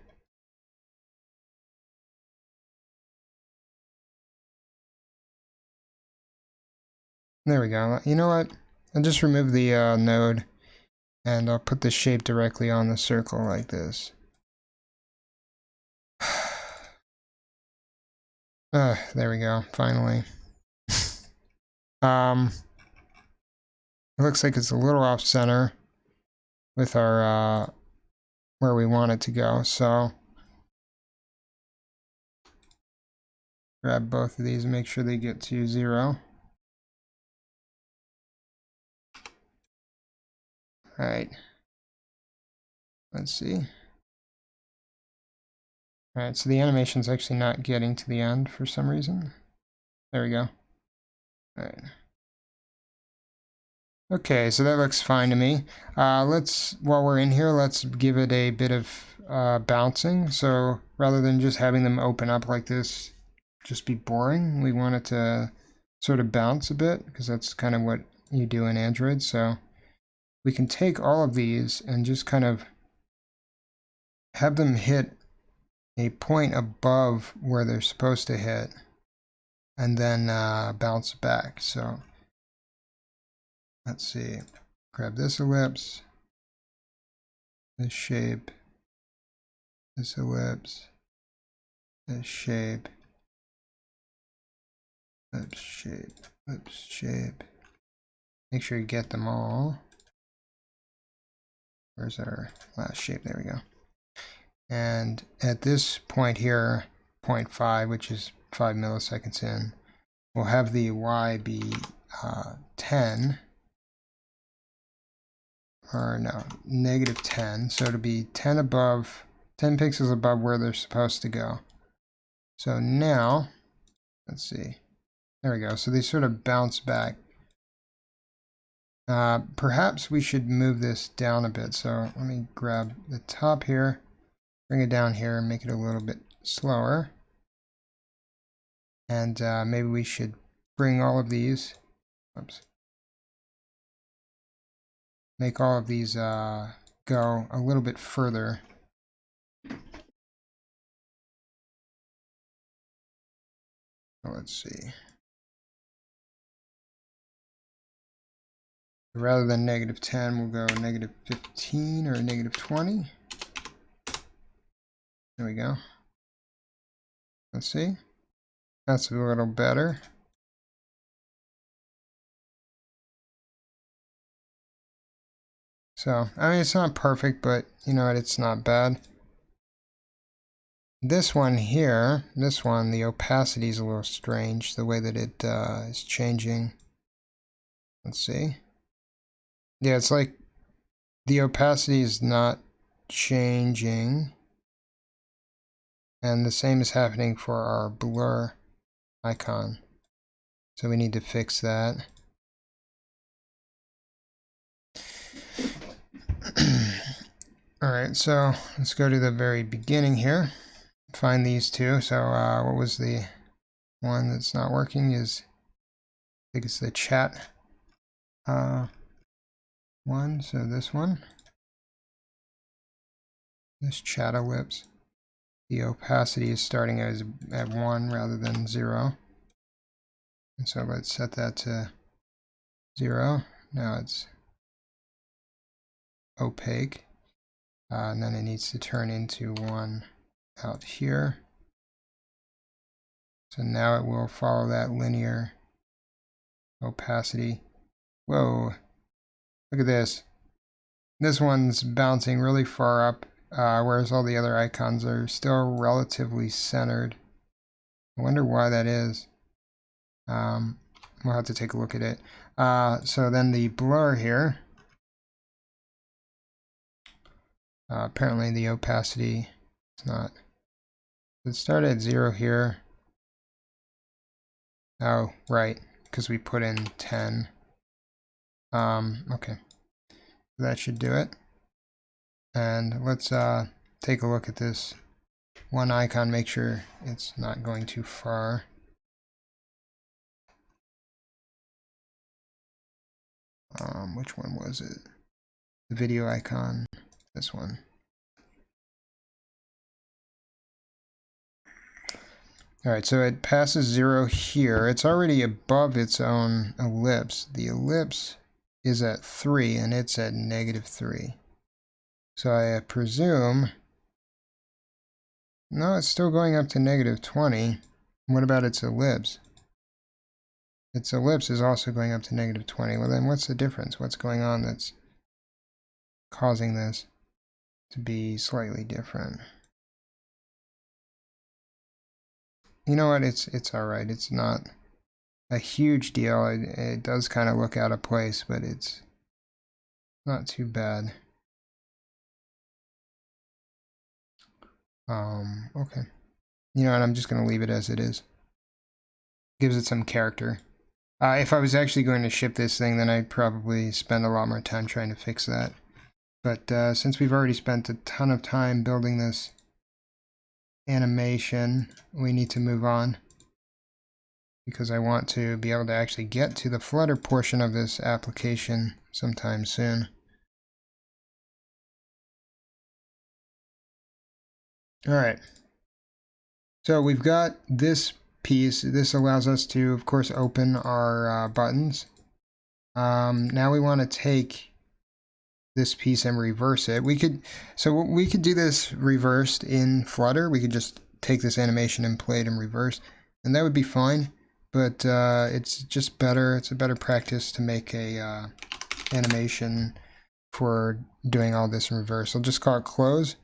There we go. You know what? I'll just remove the node and I'll put the shape directly on the circle like this. There we go, finally. It looks like it's a little off center with our where we want it to go, so grab both of these and make sure they get to 0. Alright. Let's see. Alright, so the animation's actually not getting to the end for some reason. There we go. Alright. Okay, so that looks fine to me. While we're in here, let's give it a bit of bouncing. So rather than just having them open up like this, just be boring, we want it to sort of bounce a bit, because that's kind of what you do in Android. So we can take all of these and just kind of have them hit a point above where they're supposed to hit, and then bounce back. So let's see, grab this ellipse, this shape, this ellipse, this shape, ellipse shape, ellipse shape. Make sure you get them all. Where's our last shape? There we go. And at this point here, 0.5, which is 5 milliseconds in, we'll have the Y be 10. Or no, -10, so it'll be 10 above, 10 pixels above where they're supposed to go. So now, let's see, there we go, so they sort of bounce back. Perhaps we should move this down a bit, so let me grab the top here, bring it down here, and make it a little bit slower. And maybe we should bring all of these, oops. Make all of these go a little bit further. So let's see. Rather than -10, we'll go -15 or -20. There we go. Let's see. That's a little better. So, I mean, it's not perfect, but you know what, it's not bad. This one here, the opacity is a little strange, the way that it is changing. Let's see. Yeah, it's like the opacity is not changing. And the same is happening for our blur icon. So we need to fix that. Alright, so let's go to the very beginning here. Find these two. So what was the one that's not working is, I think it's the chat one, so this one. This chat ellipse. The opacity is starting at 1 rather than 0. And so let's set that to 0. Now it's opaque. And then it needs to turn into 1 out here. So now it will follow that linear opacity. Whoa, look at this. This one's bouncing really far up, whereas all the other icons are still relatively centered. I wonder why that is. We'll have to take a look at it. So then the blur here. Apparently the opacity is not. It started at 0 here. Oh, right, because we put in 10. Okay. That should do it. And let's take a look at this one icon, make sure it's not going too far. Which one was it? The video icon, this one. All right, so it passes 0 here. It's already above its own ellipse. The ellipse is at 3 and it's at -3. So I presume, no, it's still going up to -20. What about its ellipse? Its ellipse is also going up to -20. Well, then what's the difference? What's going on that's causing this to be slightly different? You know what? It's all right. It's not a huge deal. It does kind of look out of place, but it's not too bad. Okay. You know what? I'm just going to leave it as it is. Gives it some character. If I was actually going to ship this thing, then I'd probably spend a lot more time trying to fix that. But since we've already spent a ton of time building this animation, we need to move on, because I want to be able to actually get to the Flutter portion of this application sometime soon. All right. So we've got this piece. This allows us to, of course, open our buttons. Now we want to take this piece and reverse it. We could do this reversed in Flutter. We could just take this animation and play it in reverse, and that would be fine. But it's just better. It's a better practice to make a animation for doing all this in reverse. I'll just call it close.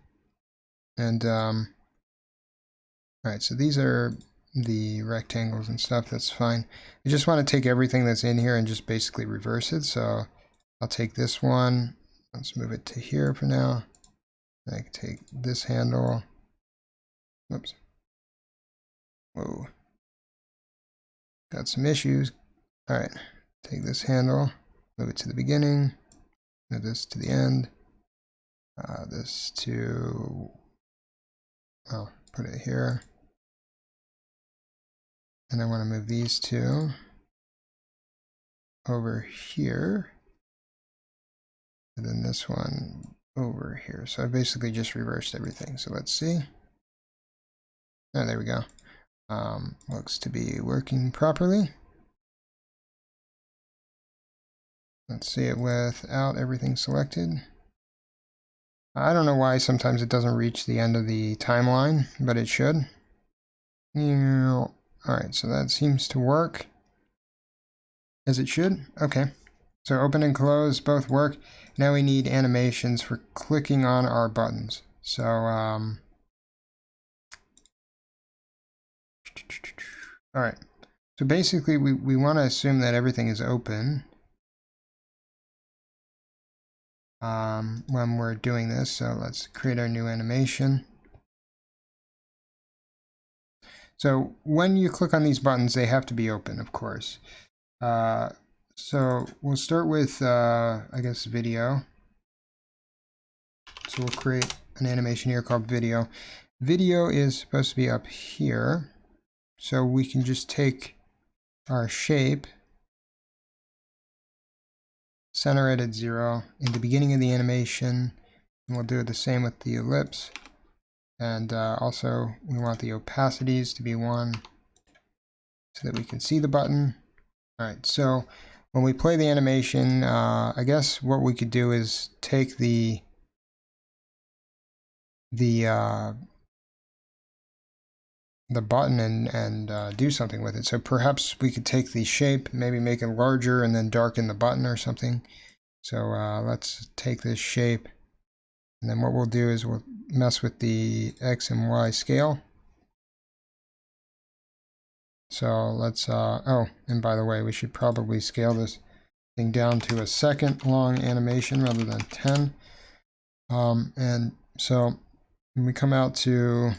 And all right, so these are the rectangles and stuff. That's fine. I just want to take everything that's in here and just basically reverse it. So I'll take this one. Let's move it to here for now. I can take this handle. Oops. Whoa. Got some issues. All right. Take this handle. Move it to the beginning. Move this to the end. This to... oh, put it here. And I want to move these two over here. And then this one over here. So I basically just reversed everything. So let's see. Oh, there we go. Looks to be working properly. Let's see it without everything selected. I don't know why sometimes it doesn't reach the end of the timeline, but it should. Alright, so that seems to work as it should. Okay. So open and close both work. Now we need animations for clicking on our buttons. So, alright. So basically we want to assume that everything is open when we're doing this. So let's create our new animation. So when you click on these buttons, they have to be open, of course. So we'll start with, I guess, video. So we'll create an animation here called video. Video is supposed to be up here. So we can just take our shape, center it at 0 in the beginning of the animation, and we'll do the same with the ellipse. And also we want the opacities to be 1 so that we can see the button. All right, so when we play the animation, I guess what we could do is take the button and do something with it. So perhaps we could take the shape, maybe make it larger, and then darken the button or something. So let's take this shape, and then what we'll do is we'll mess with the X and Y scale. So let's, oh, and by the way, we should probably scale this thing down to a second long animation rather than 10. And so when we come out to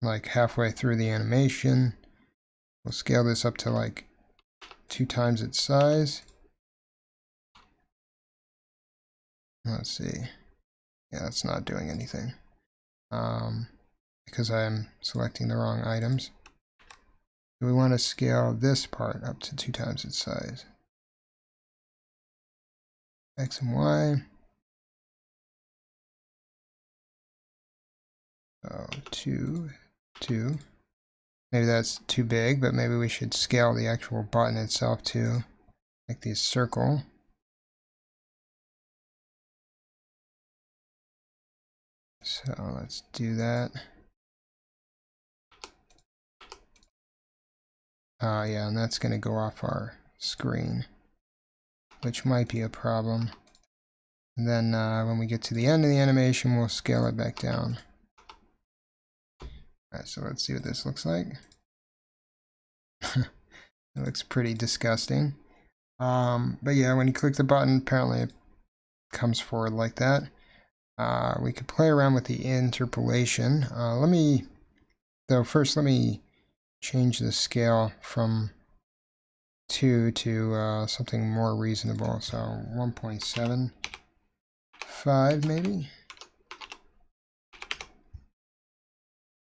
like halfway through the animation, we'll scale this up to like 2 times its size. Let's see. Yeah, that's not doing anything. Because I'm selecting the wrong items. We want to scale this part up to 2 times its size. X and Y. So 2, 2. Maybe that's too big, but maybe we should scale the actual button itself too. Make this circle. So let's do that. Yeah, and that's going to go off our screen, which might be a problem. And then when we get to the end of the animation, we'll scale it back down. Alright, so let's see what this looks like. It looks pretty disgusting. But yeah, when you click the button, apparently it comes forward like that. We could play around with the interpolation. First let me change the scale from 2 to something more reasonable. So 1.75 maybe.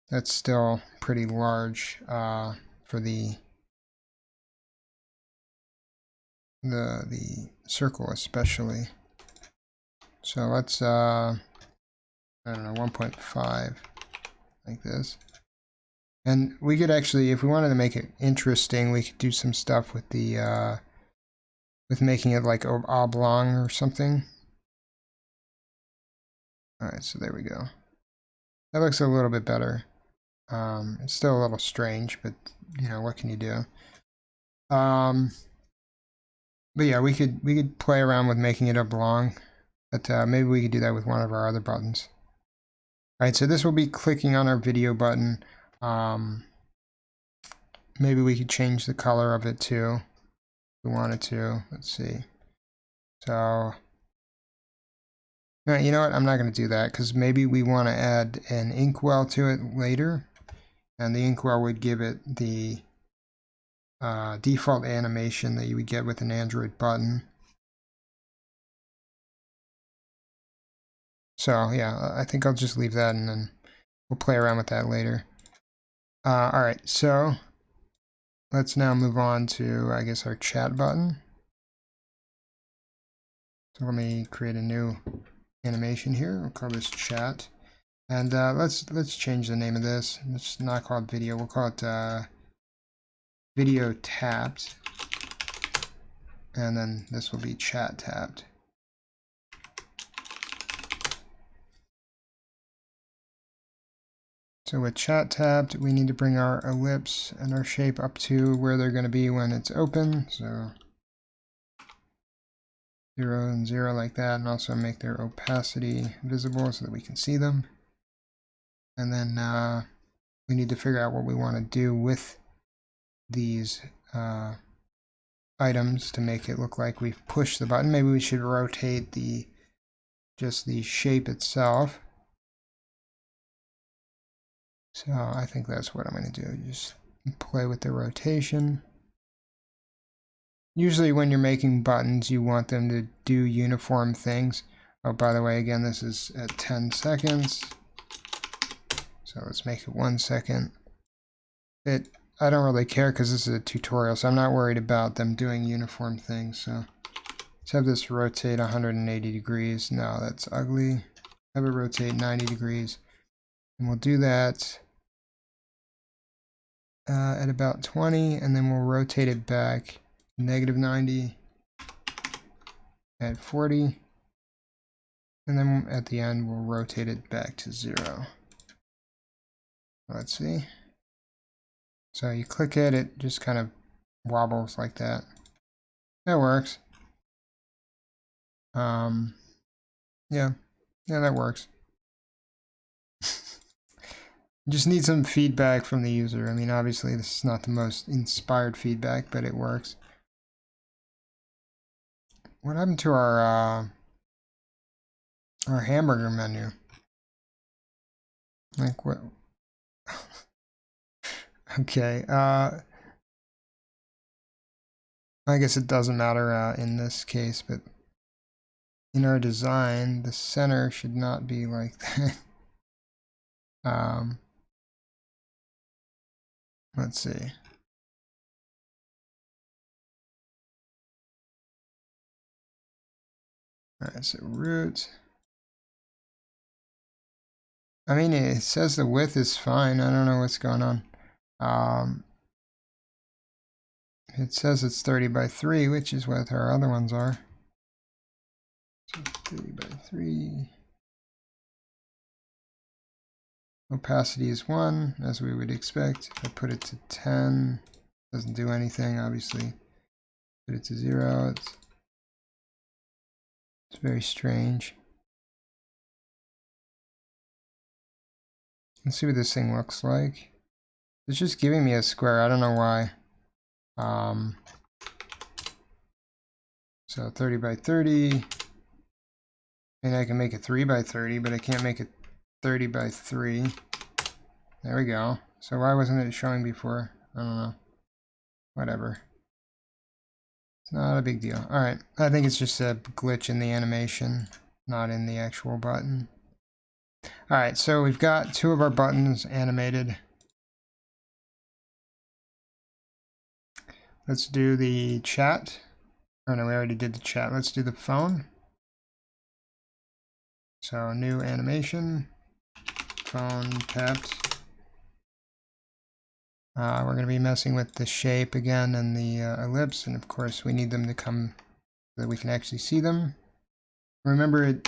That's still pretty large for the circle especially. So let's I don't know, 1.5 like this. And we could actually, if we wanted to make it interesting, we could do some stuff with the with making it like oblong or something. Alright, so there we go. That looks a little bit better. It's still a little strange, but you know, what can you do? But yeah, we could play around with making it oblong, but maybe we could do that with one of our other buttons. Alright, so this will be clicking on our video button. Maybe we could change the color of it too, if we wanted to. Let's see. So, no, you know what? I'm not going to do that because maybe we want to add an inkwell to it later, and the inkwell would give it the default animation that you would get with an Android button. So yeah, I think I'll just leave that and then we'll play around with that later. Alright, so let's now move on to, I guess, our chat button. So let me create a new animation here. We'll call this chat. And let's change the name of this. Let's not call it video. We'll call it video tapped. And then this will be chat tapped. So with chat tapped, we need to bring our ellipse and our shape up to where they're going to be when it's open. So 0 and 0 like that, and also make their opacity visible so that we can see them. And then we need to figure out what we want to do with these items to make it look like we've pushed the button. Maybe we should rotate just the shape itself. So I think that's what I'm going to do. Just play with the rotation. Usually when you're making buttons, you want them to do uniform things. Oh, by the way, again, this is at 10 seconds. So let's make it 1 second. I don't really care because this is a tutorial, so I'm not worried about them doing uniform things. So let's have this rotate 180 degrees. No, that's ugly. Have it rotate 90 degrees. And we'll do that at about 20, and then we'll rotate it back -90 at 40. And then at the end, we'll rotate it back to 0. Let's see. So you click it, it just kind of wobbles like that. That works. Yeah, that works. Just need some feedback from the user. I mean, obviously this is not the most inspired feedback, but it works. What happened to our hamburger menu? Like what? Okay. I guess it doesn't matter in this case, but in our design, the center should not be like that. Let's see. All right, so root. I mean, it says the width is fine. I don't know what's going on. It says it's 30 by 3, which is what our other ones are. So 30 by 3. Opacity is 1, as we would expect. If I put it to 10, doesn't do anything, obviously. Put it to 0, it's very strange. Let's see what this thing looks like. It's just giving me a square, I don't know why. So 30 by 30. And I can make it 3 by 30, but I can't make it 30 by 3. There we go. So why wasn't it showing before? I don't know. Whatever. It's not a big deal. Alright, I think it's just a glitch in the animation, not in the actual button. Alright, so we've got 2 of our buttons animated. Let's do the chat. Oh no, we already did the chat. Let's do the phone. So new animation, phone tapped. We're going to be messing with the shape again and the ellipse, and of course we need them to come so that we can actually see them. Remember,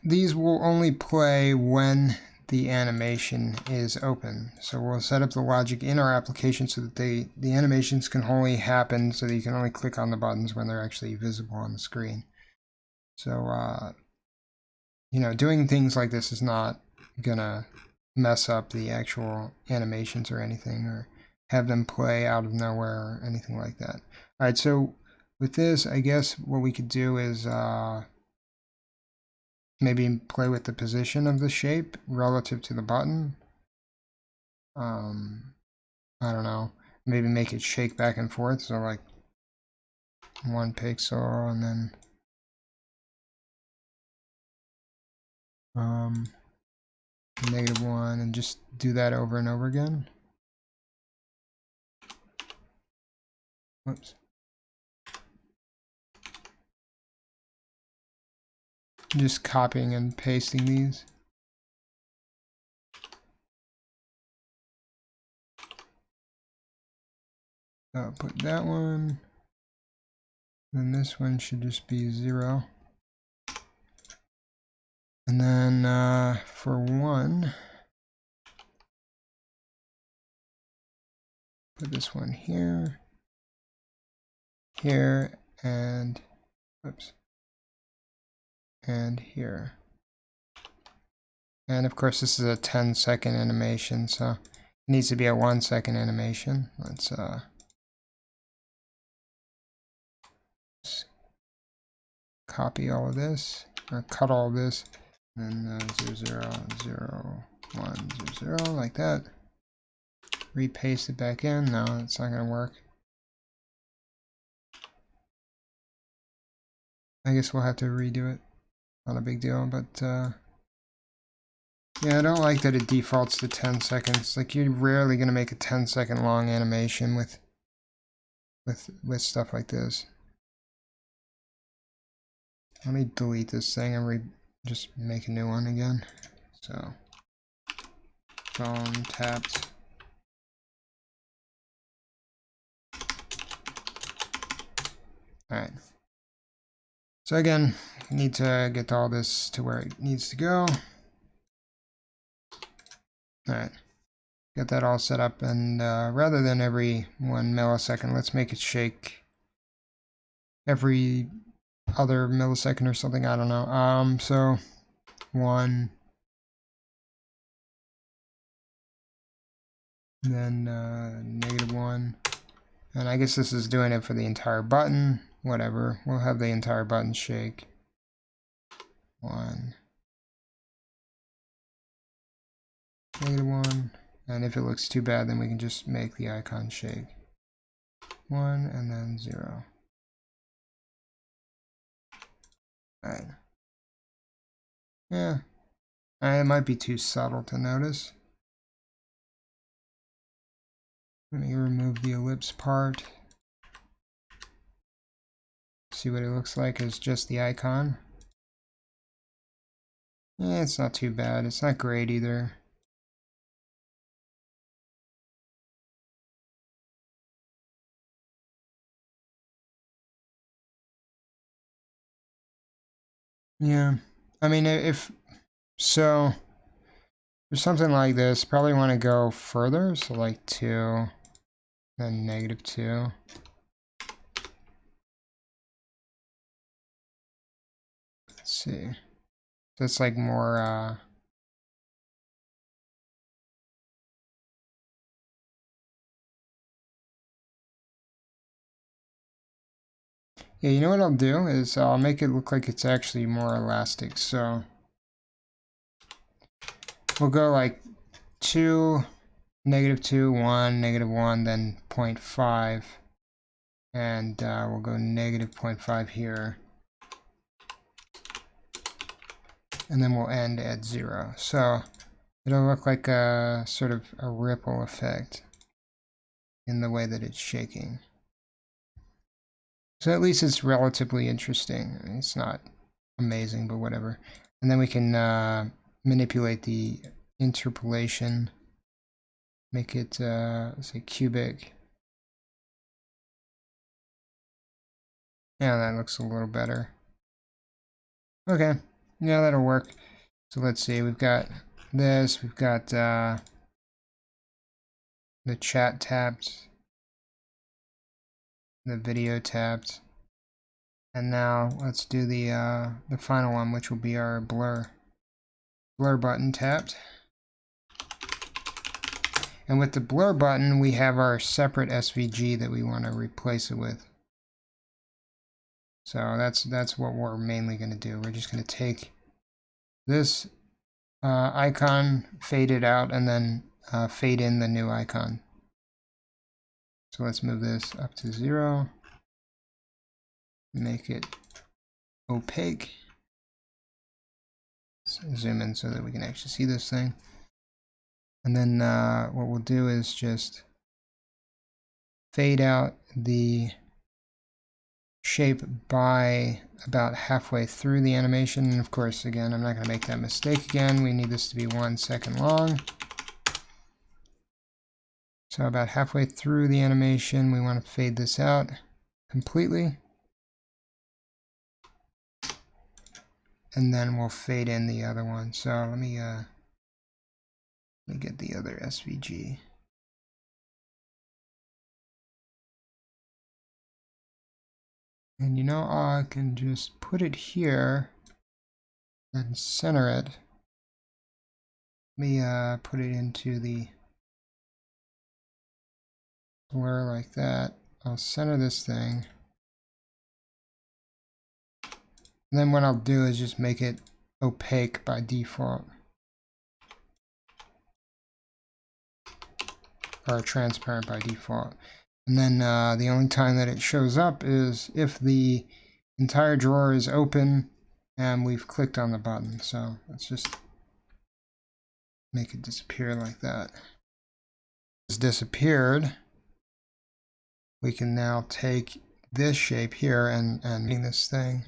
these will only play when the animation is open. So we'll set up the logic in our application so that the animations can only happen, so that you can only click on the buttons when they're actually visible on the screen. So, you know, doing things like this is not gonna mess up the actual animations or anything, or have them play out of nowhere or anything like that. Alright, so with this, I guess what we could do is maybe play with the position of the shape relative to the button. I don't know, maybe make it shake back and forth, so like 1 pixel and then -1, and just do that over and over again. Whoops. Just copying and pasting these. So put that one. Then this one should just be 0. And then for 1, put this one here, here, and whoops, and here. And of course this is a 10-second animation, so it needs to be a 1-second animation. Let's copy all of this, or cut all of this, and 0, 0, 0, 1, 0, 0, like that. Repaste it back in. No, it's not going to work. I guess we'll have to redo it. Not a big deal, but yeah, I don't like that it defaults to 10 seconds. Like, you're rarely going to make a 10-second long animation with stuff like this. Let me delete this thing and just make a new one again. So, phone tapped. Alright. So again, need to get all this to where it needs to go. Alright. Get that all set up, and rather than every 1 millisecond, let's make it shake every other millisecond or something, I don't know. So 1, then -1, and I guess this is doing it for the entire button. Whatever, we'll have the entire button shake. 1, -1, and if it looks too bad, then we can just make the icon shake. 1 and then 0. All right. Yeah. It might be too subtle to notice. Let me remove the ellipse part. See what it looks like as just the icon. Yeah, it's not too bad. It's not great either. Yeah. I mean, if so, for something like this, probably want to go further. So like 2, then -2. Let's see. So it's like more, yeah, you know what I'll do is I'll make it look like it's actually more elastic. So we'll go like 2, -2, 1, -1, then 0.5. And we'll go -0.5 here. And then we'll end at 0. So it'll look like a sort of a ripple effect in the way that it's shaking. So at least it's relatively interesting. I mean, it's not amazing, but whatever. And then we can manipulate the interpolation, make it, say, cubic. Yeah, that looks a little better. Okay, yeah, that'll work. So let's see, we've got this, we've got the chat tabbed, the video tabbed, and now let's do the final one, which will be our blur button tapped. And with the blur button, we have our separate SVG that we want to replace it with. So that's what we're mainly going to do. We're just going to take this icon, fade it out, and then fade in the new icon. So let's move this up to 0. Make it opaque. Zoom in so that we can actually see this thing. And then what we'll do is just fade out the shape by about halfway through the animation. And of course, again, I'm not going to make that mistake again. We need this to be 1 second long. So about halfway through the animation, we want to fade this out completely. And then we'll fade in the other one. So let me get the other SVG. And you know, I can just put it here and center it. Let me put it into the blur like that. I'll center this thing. And then what I'll do is just make it opaque by default. Or transparent by default. And then the only time that it shows up is if the entire drawer is open and we've clicked on the button. So let's just make it disappear like that. It's disappeared. We can now take this shape here and make this thing.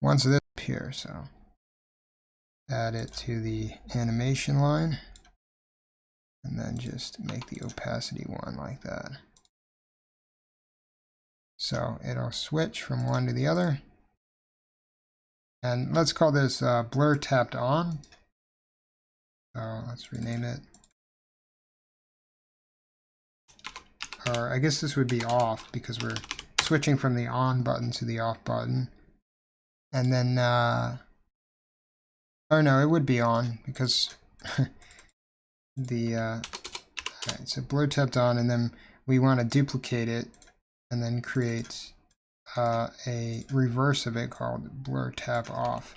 Once this appears, so add it to the animation line. And then just make the opacity 1 like that. So it'll switch from one to the other. And let's call this blur tapped on. So let's rename it. Or I guess this would be off because we're switching from the on button to the off button. And then, or no, it would be on because alright, so blur tapped on, and then we want to duplicate it and then create a reverse of it called blur tap off.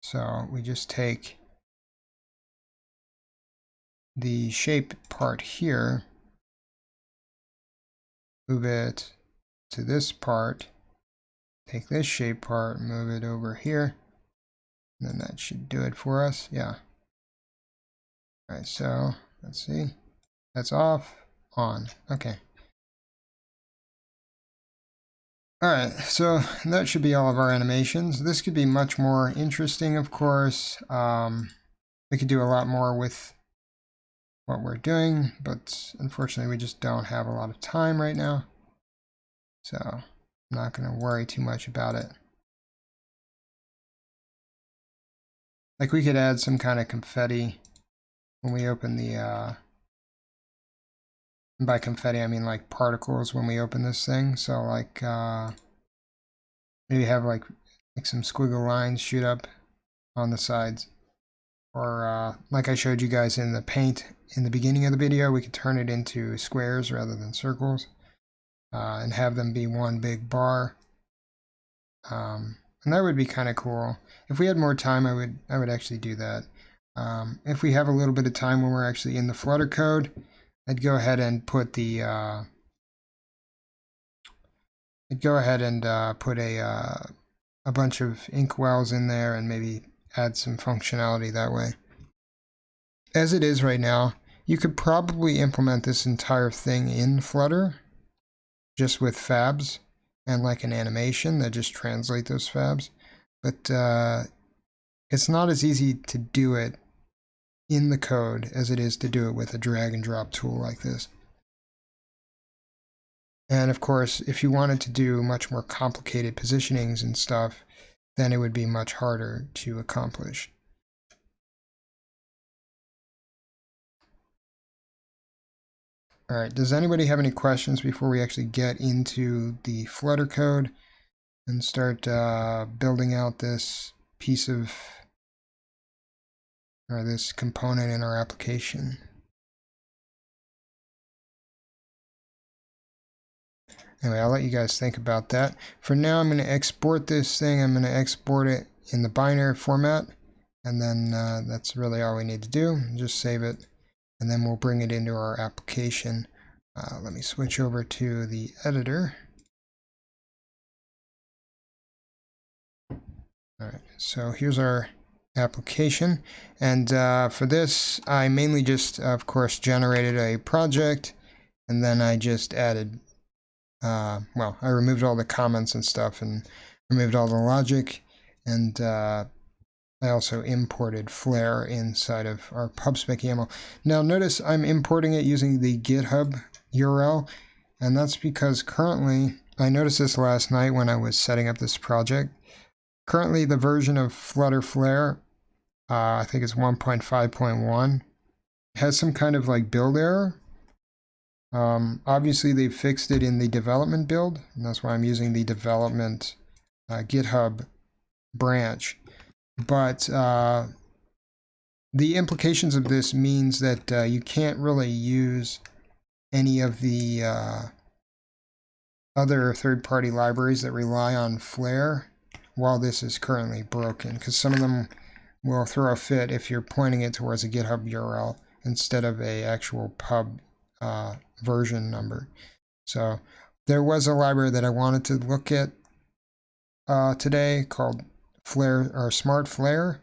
So we just take the shape part here move it to this part, take this shape part, move it over here, and then that should do it for us. Yeah. All right, so let's see. That's off, on. Okay. All right, so that should be all of our animations. This could be much more interesting, of course. We could do a lot more with what we're doing, but unfortunately we just don't have a lot of time right now. So I'm not going to worry too much about it. Like we could add some kind of confetti when we open the, and by confetti I mean like particles when we open this thing. So like maybe have like some squiggle lines shoot up on the sides. Or like I showed you guys in the paint in the beginning of the video, we could turn it into squares rather than circles, and have them be one big bar. And that would be kind of cool. If we had more time, I would actually do that. If we have a little bit of time when we're actually in the Flutter code, I'd go ahead and put the put a bunch of inkwells in there and maybe add some functionality that way. As it is right now, you could probably implement this entire thing in Flutter just with fabs and like an animation that just translate those fabs, but it's not as easy to do it in the code as it is to do it with a drag and drop tool like this. And of course, if you wanted to do much more complicated positionings and stuff, then it would be much harder to accomplish. All right, does anybody have any questions before we actually get into the Flutter code and start building out this piece of, or this component in our application? Anyway, I'll let you guys think about that. For now, I'm going to export this thing. I'm going to export it in the binary format, and then that's really all we need to do. Just save it, and then we'll bring it into our application. Let me switch over to the editor. All right, so here's our application, and for this, I mainly just, of course, generated a project, and then I just added well, I removed all the comments and stuff and removed all the logic, and I also imported Flare inside of our PubSpec YAML. Now notice I'm importing it using the GitHub URL, and that's because currently, I noticed this last night when I was setting up this project, currently the version of Flutter Flare, I think it's 1.5.1, has some kind of like build error. Obviously they fixed it in the development build, and that's why I'm using the development GitHub branch. But the implications of this means that you can't really use any of the other third-party libraries that rely on Flare while this is currently broken, because some of them will throw a fit if you're pointing it towards a GitHub URL instead of a actual pub version number. So there was a library that I wanted to look at today called Flare, or Smart Flare,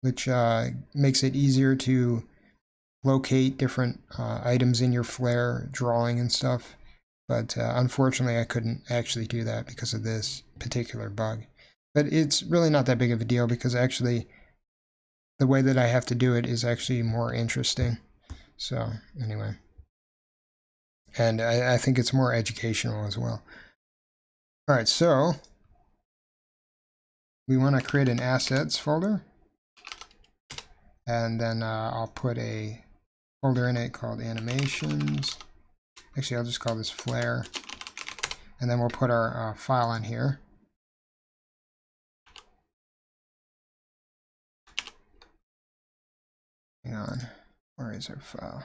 which makes it easier to locate different items in your Flare drawing and stuff. But unfortunately, I couldn't actually do that because of this particular bug. But it's really not that big of a deal, because actually the way that I have to do it is actually more interesting. So anyway. And I think it's more educational as well. All right, so we want to create an assets folder. And then I'll put a folder in it called animations. Actually, I'll just call this Flare. And then we'll put our file in here. Hang on, where is our file?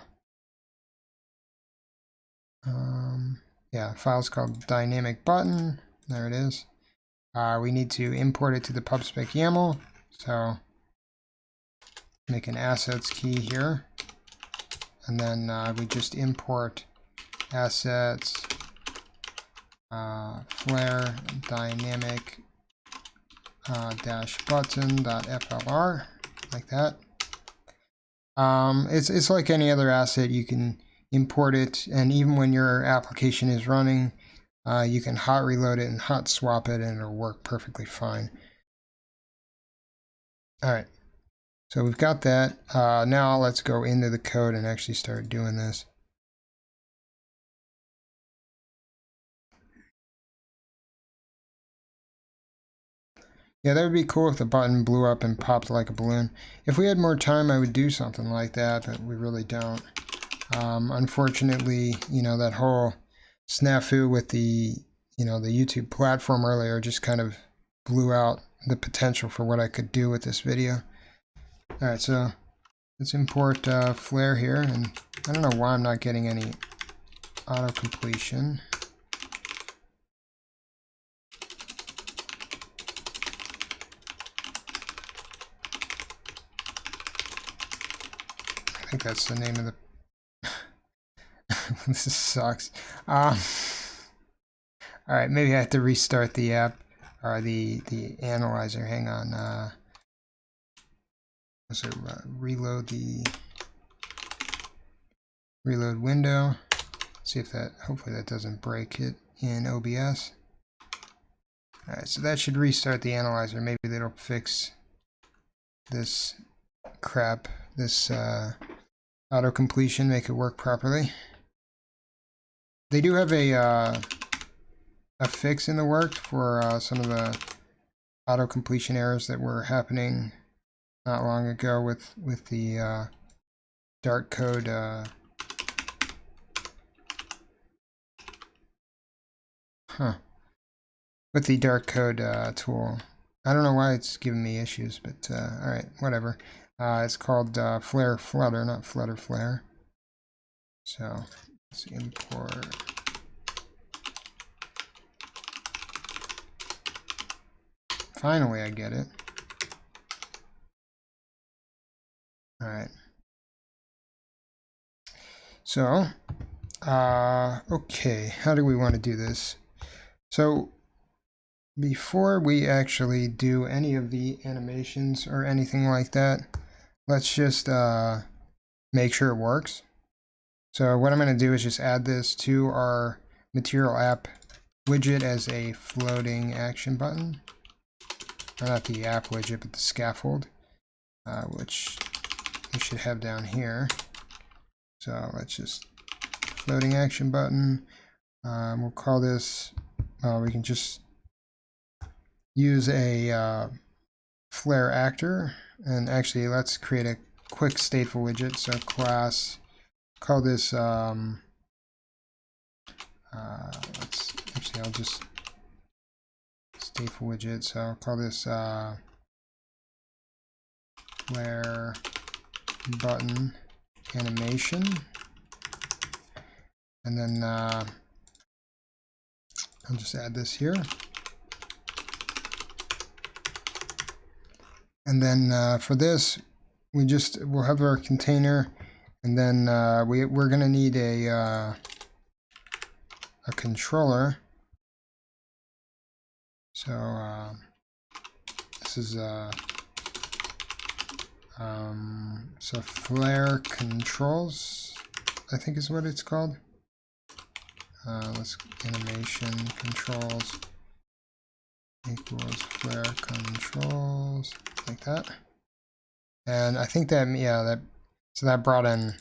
Yeah, file's called dynamic button. There it is. We need to import it to the PubSpec YAML. So make an assets key here. And then we just import assets flare dynamic dash button.flr, like that. It's like any other asset. You can import it, and even when your application is running, you can hot reload it and hot swap it, and it'll work perfectly fine. All right, so we've got that. Now let's go into the code and actually start doing this. Yeah, that would be cool if the button blew up and popped like a balloon. If we had more time, I would do something like that, but we really don't. Unfortunately, that whole snafu with the YouTube platform earlier just kind of blew out the potential for what I could do with this video. All right, so let's import Flare here, and I don't know why I'm not getting any auto completion. I think that's the name of the this sucks. All right, maybe I have to restart the app or the analyzer. Hang on. So reload the reload window. See if that. Hopefully that doesn't break it in OBS. All right, so that should restart the analyzer. Maybe that'll fix this crap. This auto completion, make it work properly. They do have a fix in the works for some of the auto completion errors that were happening not long ago with the dark code with the dark code tool. I don't know why it's giving me issues, but all right, whatever. It's called Flare Flutter, not Flutter Flare. So let's import. Finally, I get it. All right. So, okay, how do we want to do this? So, before we actually do any of the animations or anything like that, let's just make sure it works. So what I'm going to do is just add this to our material app widget as a floating action button. Or not the app widget, but the scaffold, which we should have down here. So let's just floating action button. We'll call this, we can just use a flare actor. And actually, let's create a quick stateful widget. So class, call this, I'll just stateful widget. So I'll call this flare button animation. And then I'll just add this here. And then for this, we'll have our container, and then we're going to need a controller. So this is so flare controls, I think is what it's called. Let's animation controls equals flare controls, like that. And I think that, yeah, so that brought in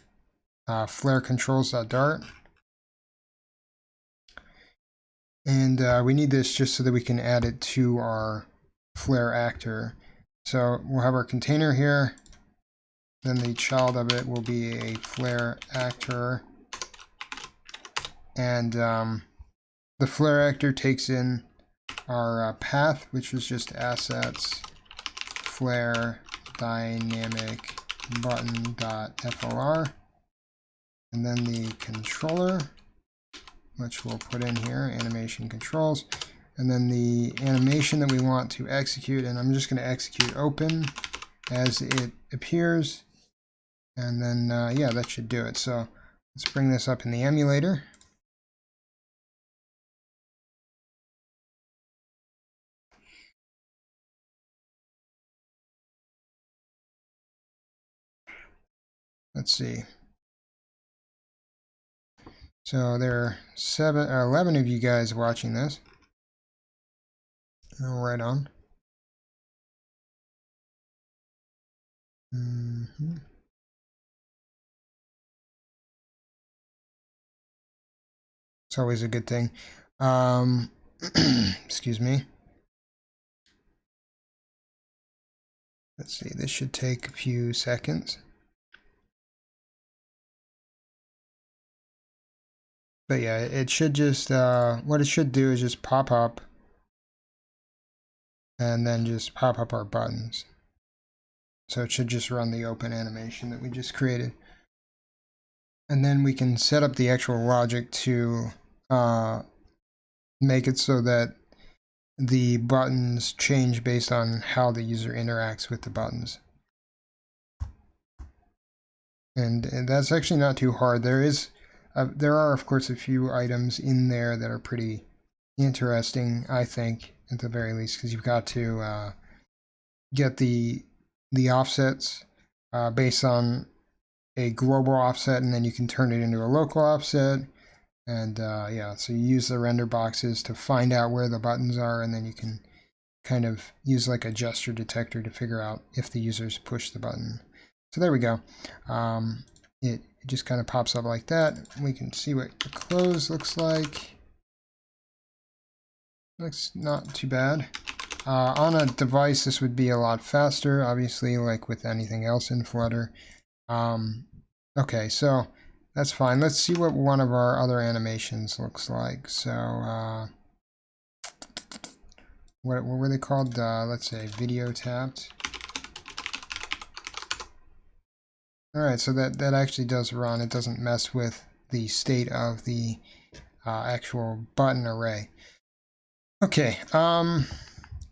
flare controls.dart. And we need this just so that we can add it to our flare actor. So we'll have our container here, then the child of it will be a flare actor. And the flare actor takes in our path, which was just assets flare dynamic button.flr, and then the controller, which we'll put in here, animation controls, and then the animation that we want to execute, and I'm just going to execute open as it appears, and then yeah, that should do it. So let's bring this up in the emulator. let's see. So there are 11 of you guys watching this. Oh, right on. It's always a good thing. Excuse me. Let's see, this should take a few seconds. But yeah, it should just, what it should do is just pop up and then just pop up our buttons. So it should just run the open animation that we just created. And then we can set up the actual logic to make it so that the buttons change based on how the user interacts with the buttons. And that's actually not too hard. There are, of course, a few items in there that are pretty interesting, I think, at the very least, because you've got to get the offsets based on a global offset, and then you can turn it into a local offset. And yeah, so you use the render boxes to find out where the buttons are, and then you can kind of use like a gesture detector to figure out if the user's pushed the button. So there we go. It just kind of pops up like that. We can see what the close looks like. Looks not too bad. On a device, this would be a lot faster, obviously, like with anything else in Flutter. Okay, so that's fine. Let's see what one of our other animations looks like. So, what were they called? Let's say video tapped. Alright, so that actually does run. It doesn't mess with the state of the actual button array. Okay,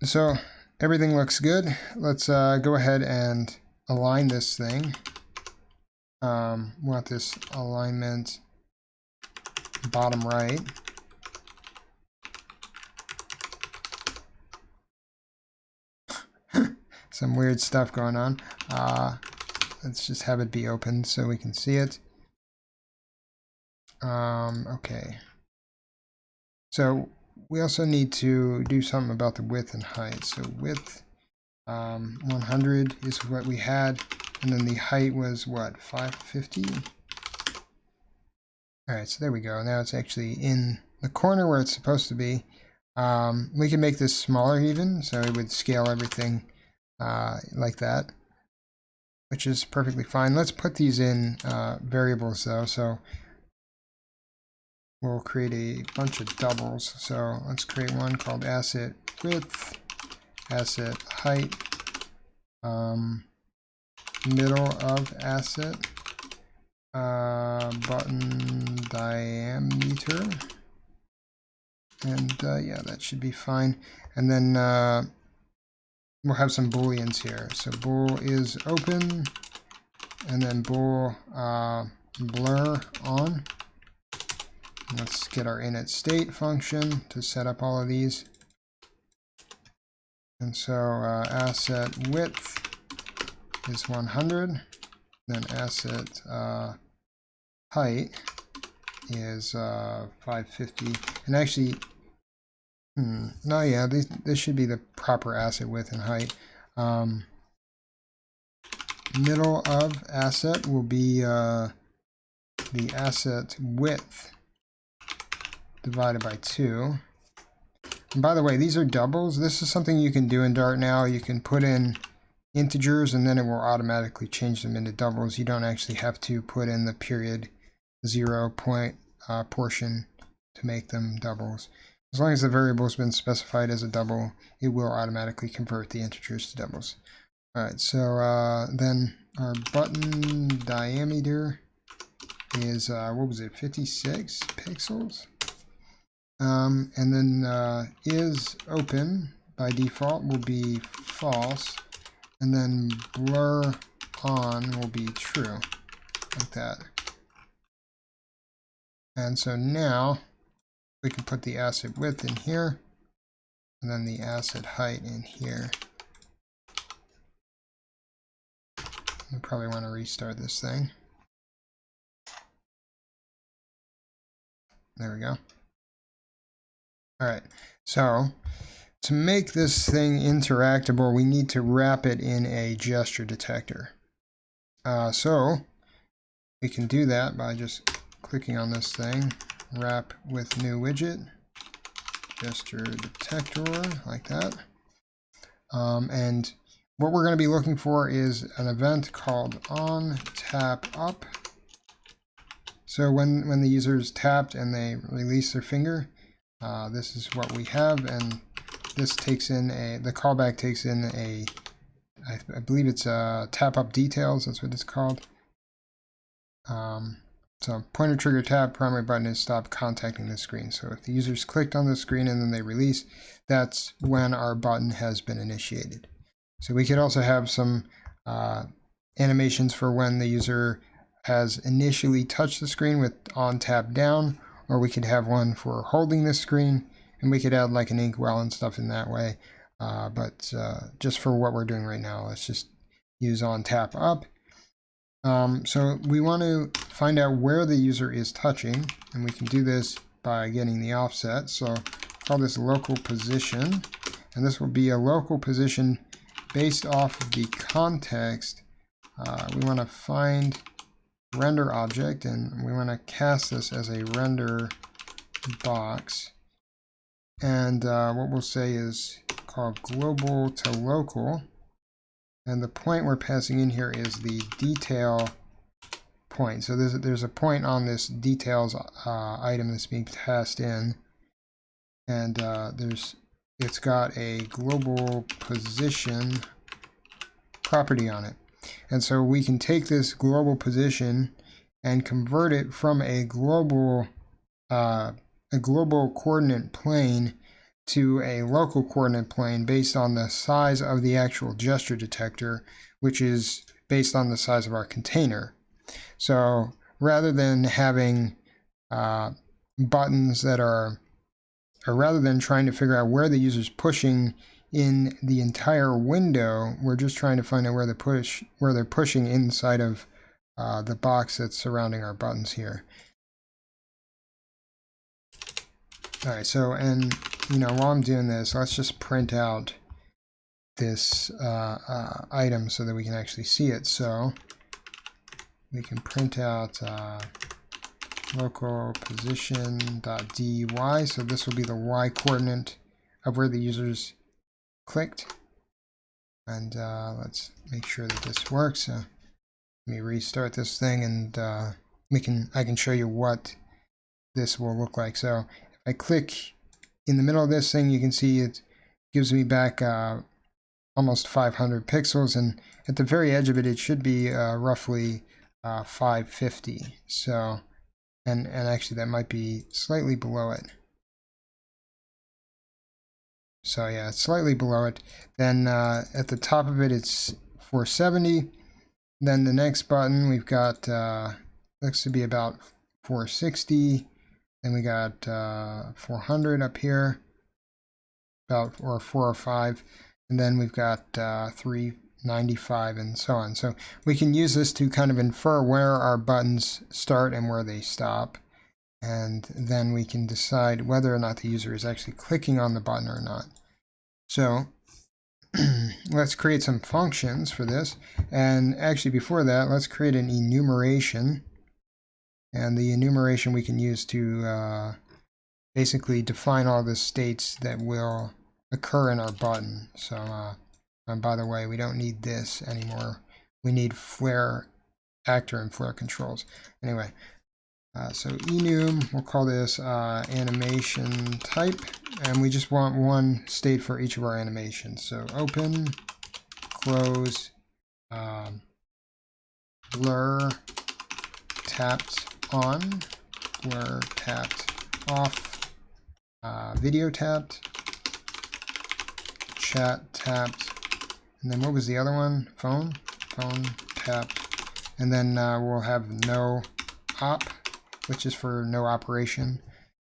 so everything looks good. Let's go ahead and align this thing. Want this alignment bottom right. Some weird stuff going on. Let's just have it be open so we can see it. Okay. So we also need to do something about the width and height. So width 100 is what we had, and then the height was what, 550? Alright, so there we go. Now it's actually in the corner where it's supposed to be. We can make this smaller even, so it would scale everything like that, which is perfectly fine. Let's put these in variables though. So we'll create a bunch of doubles. So let's create one called asset width, asset height, middle of asset, button diameter, and yeah, that should be fine. And then we'll have some booleans here. So bool is open, and then bool blur on. Let's get our init state function to set up all of these. And so asset width is 100, then asset height is 550. And actually, no, yeah, this should be the proper asset width and height. Middle of asset will be the asset width divided by 2. And by the way, these are doubles. This is something you can do in Dart now. You can put in integers and then it will automatically change them into doubles. You don't actually have to put in the period 0 point portion to make them doubles. As long as the variable has been specified as a double, it will automatically convert the integers to doubles. Alright, so then our button diameter is, what was it, 56 pixels? And then is open by default will be false, and then blur on will be true, like that. And so now we can put the asset width in here, and then the asset height in here. We probably want to restart this thing. There we go. All right, so to make this thing interactable, we need to wrap it in a gesture detector. So we can do that by just clicking on this thing, wrap with new widget, gesture detector, like that. And what we're going to be looking for is an event called onTapUp. So when the user is tapped and they release their finger, this is what we have, and this takes in the callback takes in I believe it's tap up details, that's what it's called. So pointer trigger tap, primary button is stop contacting the screen. So if the user's clicked on the screen and then they release, that's when our button has been initiated. So we could also have some animations for when the user has initially touched the screen with on tap down, or we could have one for holding the screen, and we could add like an inkwell and stuff in that way. But just for what we're doing right now, let's just use on tap up. So we want to find out where the user is touching, and we can do this by getting the offset. So call this local position, and this will be a local position based off of the context. We want to find render object, and we want to cast this as a render box. And what we'll say is called global to local. And the point we're passing in here is the detail point. So there's a point on this details item that's being passed in, and it's got a global position property on it. And so we can take this global position and convert it from a global coordinate plane to a local coordinate plane based on the size of the actual gesture detector, which is based on the size of our container. So rather than having buttons that are, or rather than trying to figure out where the user's pushing in the entire window, we're just trying to find out where they're pushing inside of the box that's surrounding our buttons here. All right, so, and while I'm doing this, let's just print out this item so that we can actually see it. So we can print out local position.dy. So this will be the y coordinate of where the user's clicked. And let's make sure that this works. Let me restart this thing, and I can show you what this will look like. So if I click in the middle of this thing, you can see it gives me back almost 500 pixels, and at the very edge of it, it should be roughly 550. So, and actually that might be slightly below it. So yeah, it's slightly below it. Then at the top of it, it's 470. Then the next button we've got looks to be about 460. Then we got 400 up here, or 405, and then we've got 395 and so on. So we can use this to kind of infer where our buttons start and where they stop, and then we can decide whether or not the user is actually clicking on the button or not. So let's create some functions for this, and actually before that, let's create an enumeration. And the enumeration we can use to basically define all the states that will occur in our button. So, and by the way, we don't need this anymore. We need flare actor and flare controls. Anyway, so enum, we'll call this animation type, and we just want one state for each of our animations. So open, close, blur, tapped on, blur tapped off, video tapped, chat tapped, and then what was the other one? Phone tapped, and then we'll have no op, which is for no operation.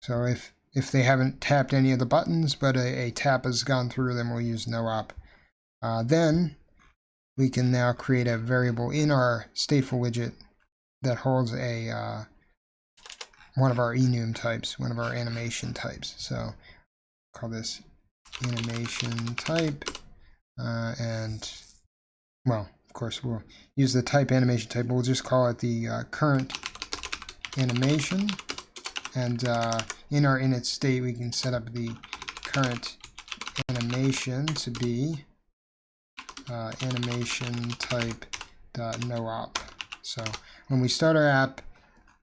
So if they haven't tapped any of the buttons, but a tap has gone through, then we'll use no op. Then we can now create a variable in our stateful widget that holds a one of our enum types, one of our animation types. So call this animation type, and well, of course we'll use the type animation type, but we'll just call it the current animation. And in our init state, we can set up the current animation to be animation type .noop. So when we start our app,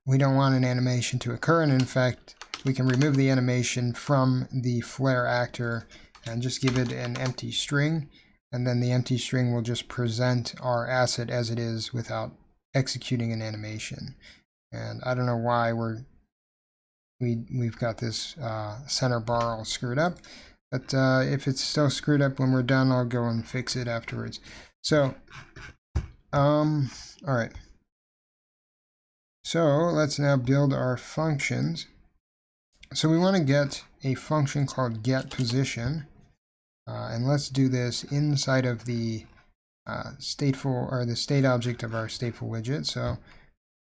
we don't want an animation to occur, and in fact, we can remove the animation from the Flare actor and just give it an empty string, and then the empty string will just present our asset as it is without executing an animation. And I don't know why we've got this center bar all screwed up, but if it's still screwed up when we're done, I'll go and fix it afterwards. So, all right. So let's now build our functions. So we want to get a function called getPosition, and let's do this inside of the stateful, or the state object of our stateful widget. So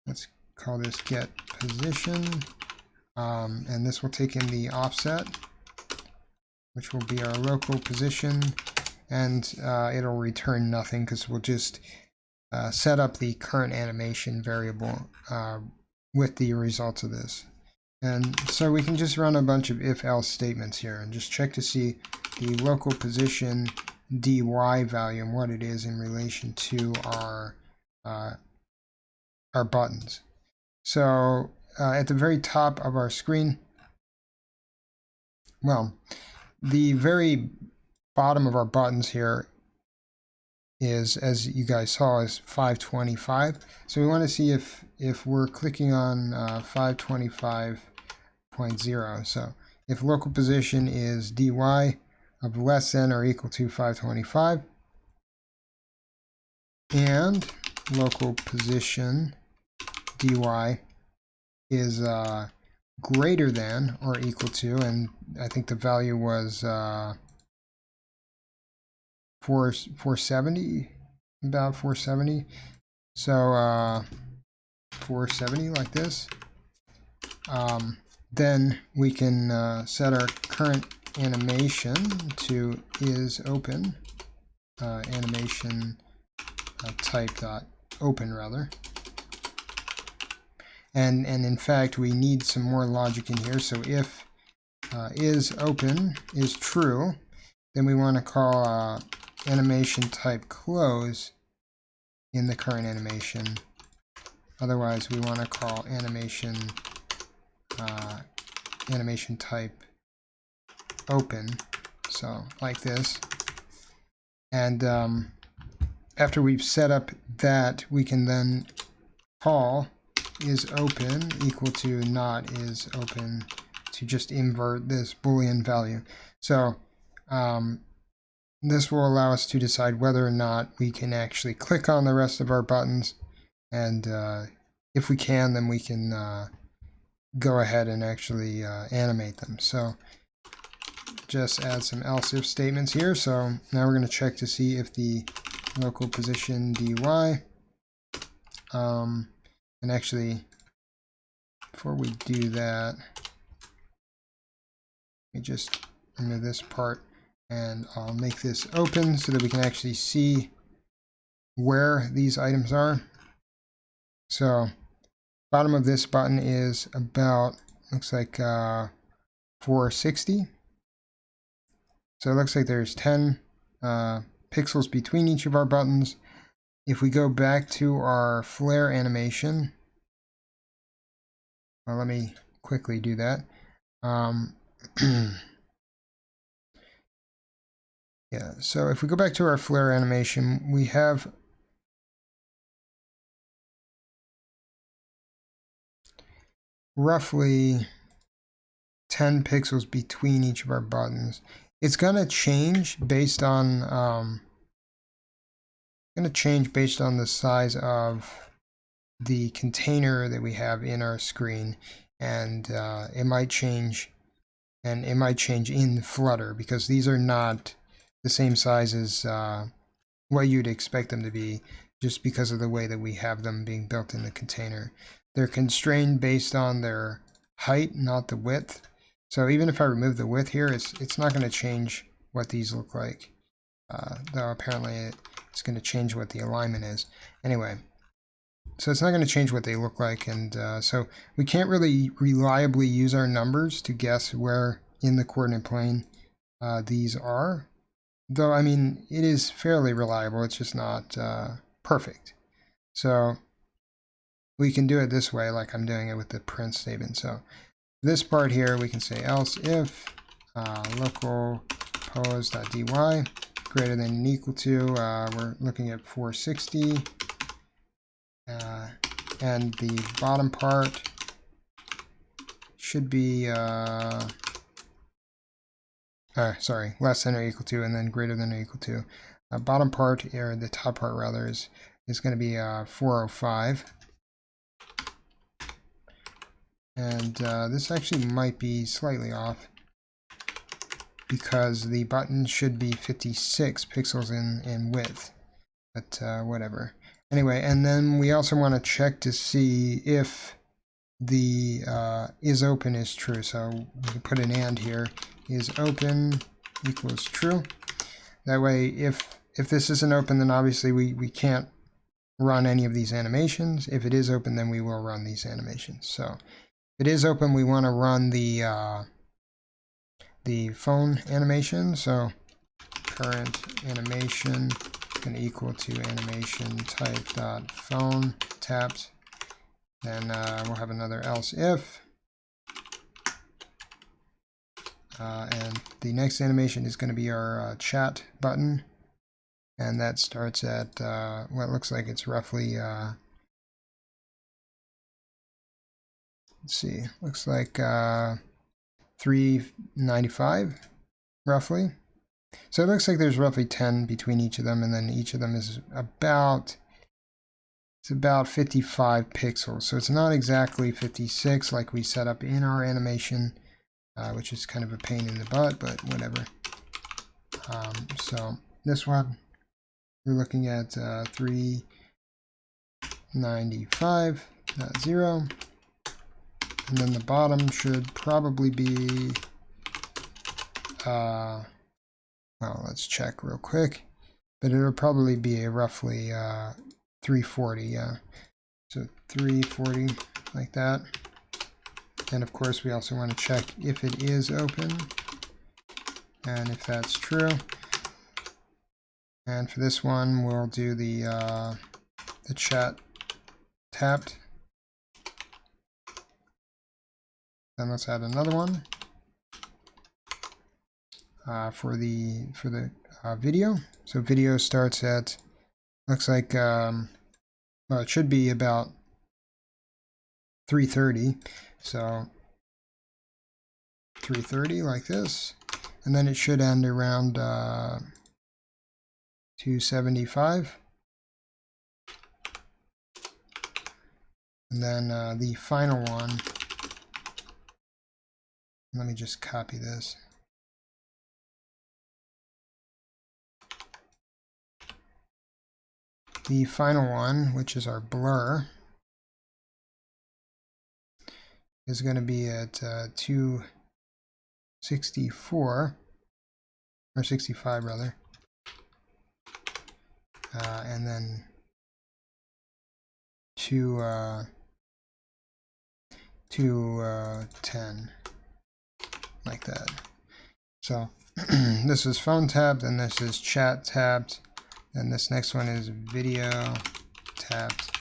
let's call this getPosition, and this will take in the offset, which will be our local position, and it'll return nothing because we'll just set up the current animation variable with the results of this. And so we can just run a bunch of if-else statements here and just check to see the local position dy value and what it is in relation to our buttons. So at the very top of our screen, well, the very bottom of our buttons here is, as you guys saw, is 525. So we want to see if we're clicking on 525.0. So if local position is dy of less than or equal to 525, and local position dy is greater than or equal to, and I think the value was 470, about 470. So 470 like this. Then we can set our current animation to is open, animation type dot open rather. And in fact, we need some more logic in here. So if is open is true, then we want to call animation type close in the current animation. Otherwise, we want to call animation type open. So like this. And after we've set up that, we can then call is open equal to not is open to just invert this Boolean value. So this will allow us to decide whether or not we can actually click on the rest of our buttons, and if we can, then we can go ahead and actually animate them. So just add some else if statements here. So now we're going to check to see if the local position dy, and actually before we do that, let me just remove this part and I'll make this open so that we can actually see where these items are. So bottom of this button is about, looks like 460. So it looks like there's 10 pixels between each of our buttons. If we go back to our flare animation, well, let me quickly do that. Yeah, so if we go back to our flare animation, we have roughly 10 pixels between each of our buttons. It's going to change based on the size of the container that we have in our screen, and it might change in Flutter because these are not the same size as what you'd expect them to be, just because of the way that we have them being built in the container. They're constrained based on their height, not the width. So even if I remove the width here, it's not going to change what these look like. Though apparently it's going to change what the alignment is. Anyway, so it's not going to change what they look like, and so we can't really reliably use our numbers to guess where in the coordinate plane these are. Though, I mean, it is fairly reliable, it's just not perfect. So we can do it this way, like I'm doing it with the print statement. So this part here, we can say else if local pose.dy greater than or equal to, we're looking at 460, and the bottom part should be, sorry, less than or equal to, and then greater than or equal to. Bottom part, or the top part rather, is going to be 405. And this actually might be slightly off, because the button should be 56 pixels in width, but whatever. Anyway, and then we also want to check to see if the is open is true. So we can put an and here, is open equals true. That way, if this isn't open, then obviously we can't run any of these animations. If it is open, then we will run these animations. So if it is open, we want to run the phone animation. So current animation is going to equal to animation type dot phone tapped. Then we'll have another else if, and the next animation is going to be our chat button, and that starts at what looks like it's roughly let's see, looks like 395 roughly. So it looks like there's roughly 10 between each of them, and then each of them is about 55 pixels. So it's not exactly 56 like we set up in our animation, which is kind of a pain in the butt, but whatever. So this one, we're looking at 395.0, and then the bottom should probably be, well, let's check real quick, but it'll probably be a roughly 340, yeah. So 340, like that. And of course, we also want to check if it is open, and if that's true. And for this one, we'll do the chat tapped. Then let's add another one for the video. So video starts at, looks like, well, it should be about 330. So 330 like this, and then it should end around 275. And then the final one, let me just copy this. The final one, which is our blur, is going to be at 264, or 65 rather, and then 210, like that. So this is phone tapped, and this is chat tapped, and this next one is video tapped,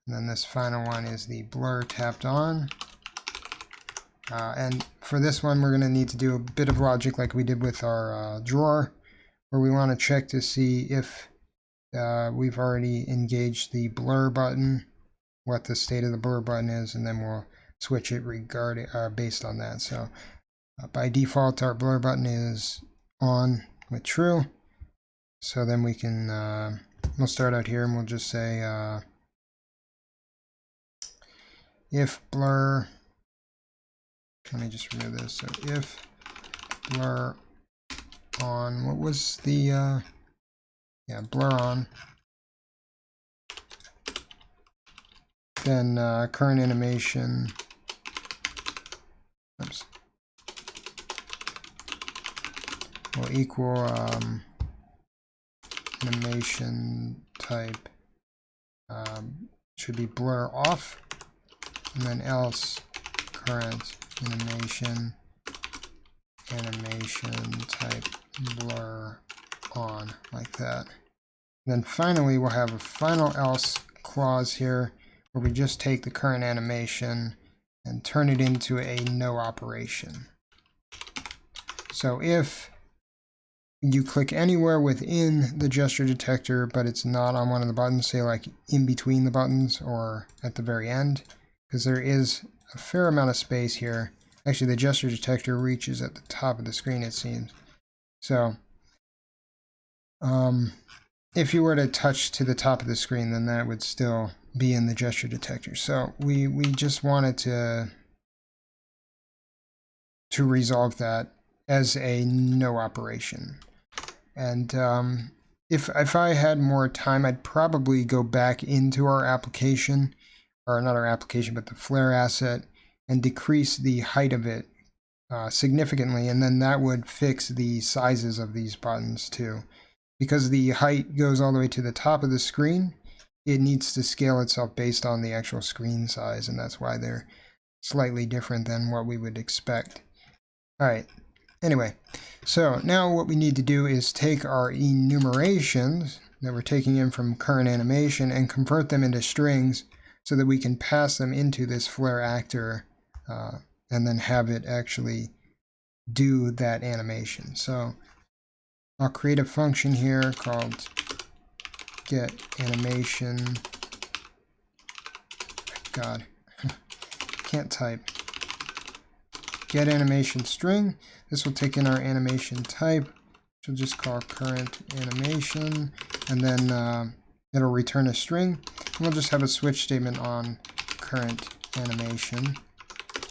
and then this final one is the blur tapped on. And for this one, we're going to need to do a bit of logic like we did with our drawer, where we want to check to see if we've already engaged the blur button, what the state of the blur button is, and then we'll switch it regarding based on that. So by default, our blur button is on with true. So then we can, we'll start out here and we'll just say if blur, let me just remove this. So if blur on, what was the, yeah, blur on, then current animation oops, will equal animation type should be blur off, and then else current animation type blur on, like that. And then finally we'll have a final else clause here where we just take the current animation and turn it into a no operation. So if you click anywhere within the gesture detector, but it's not on one of the buttons, say like in between the buttons or at the very end, because there is a fair amount of space here. Actually, the gesture detector reaches at the top of the screen, it seems. So if you were to touch to the top of the screen, then that would still be in the gesture detector. So we just wanted to resolve that as a no operation. And if I had more time, I'd probably go back into our application, or not our application, but the flare asset, and decrease the height of it significantly, and then that would fix the sizes of these buttons too. Because the height goes all the way to the top of the screen, it needs to scale itself based on the actual screen size, and that's why they're slightly different than what we would expect. All right. Anyway, so now what we need to do is take our enumerations that we're taking in from current animation and convert them into strings so that we can pass them into this flare actor and then have it actually do that animation. So I'll create a function here called getAnimation. God, can't type. GetAnimation string. This will take in our animation type, which we'll just call current animation, and then it'll return a string. And we'll just have a switch statement on current animation,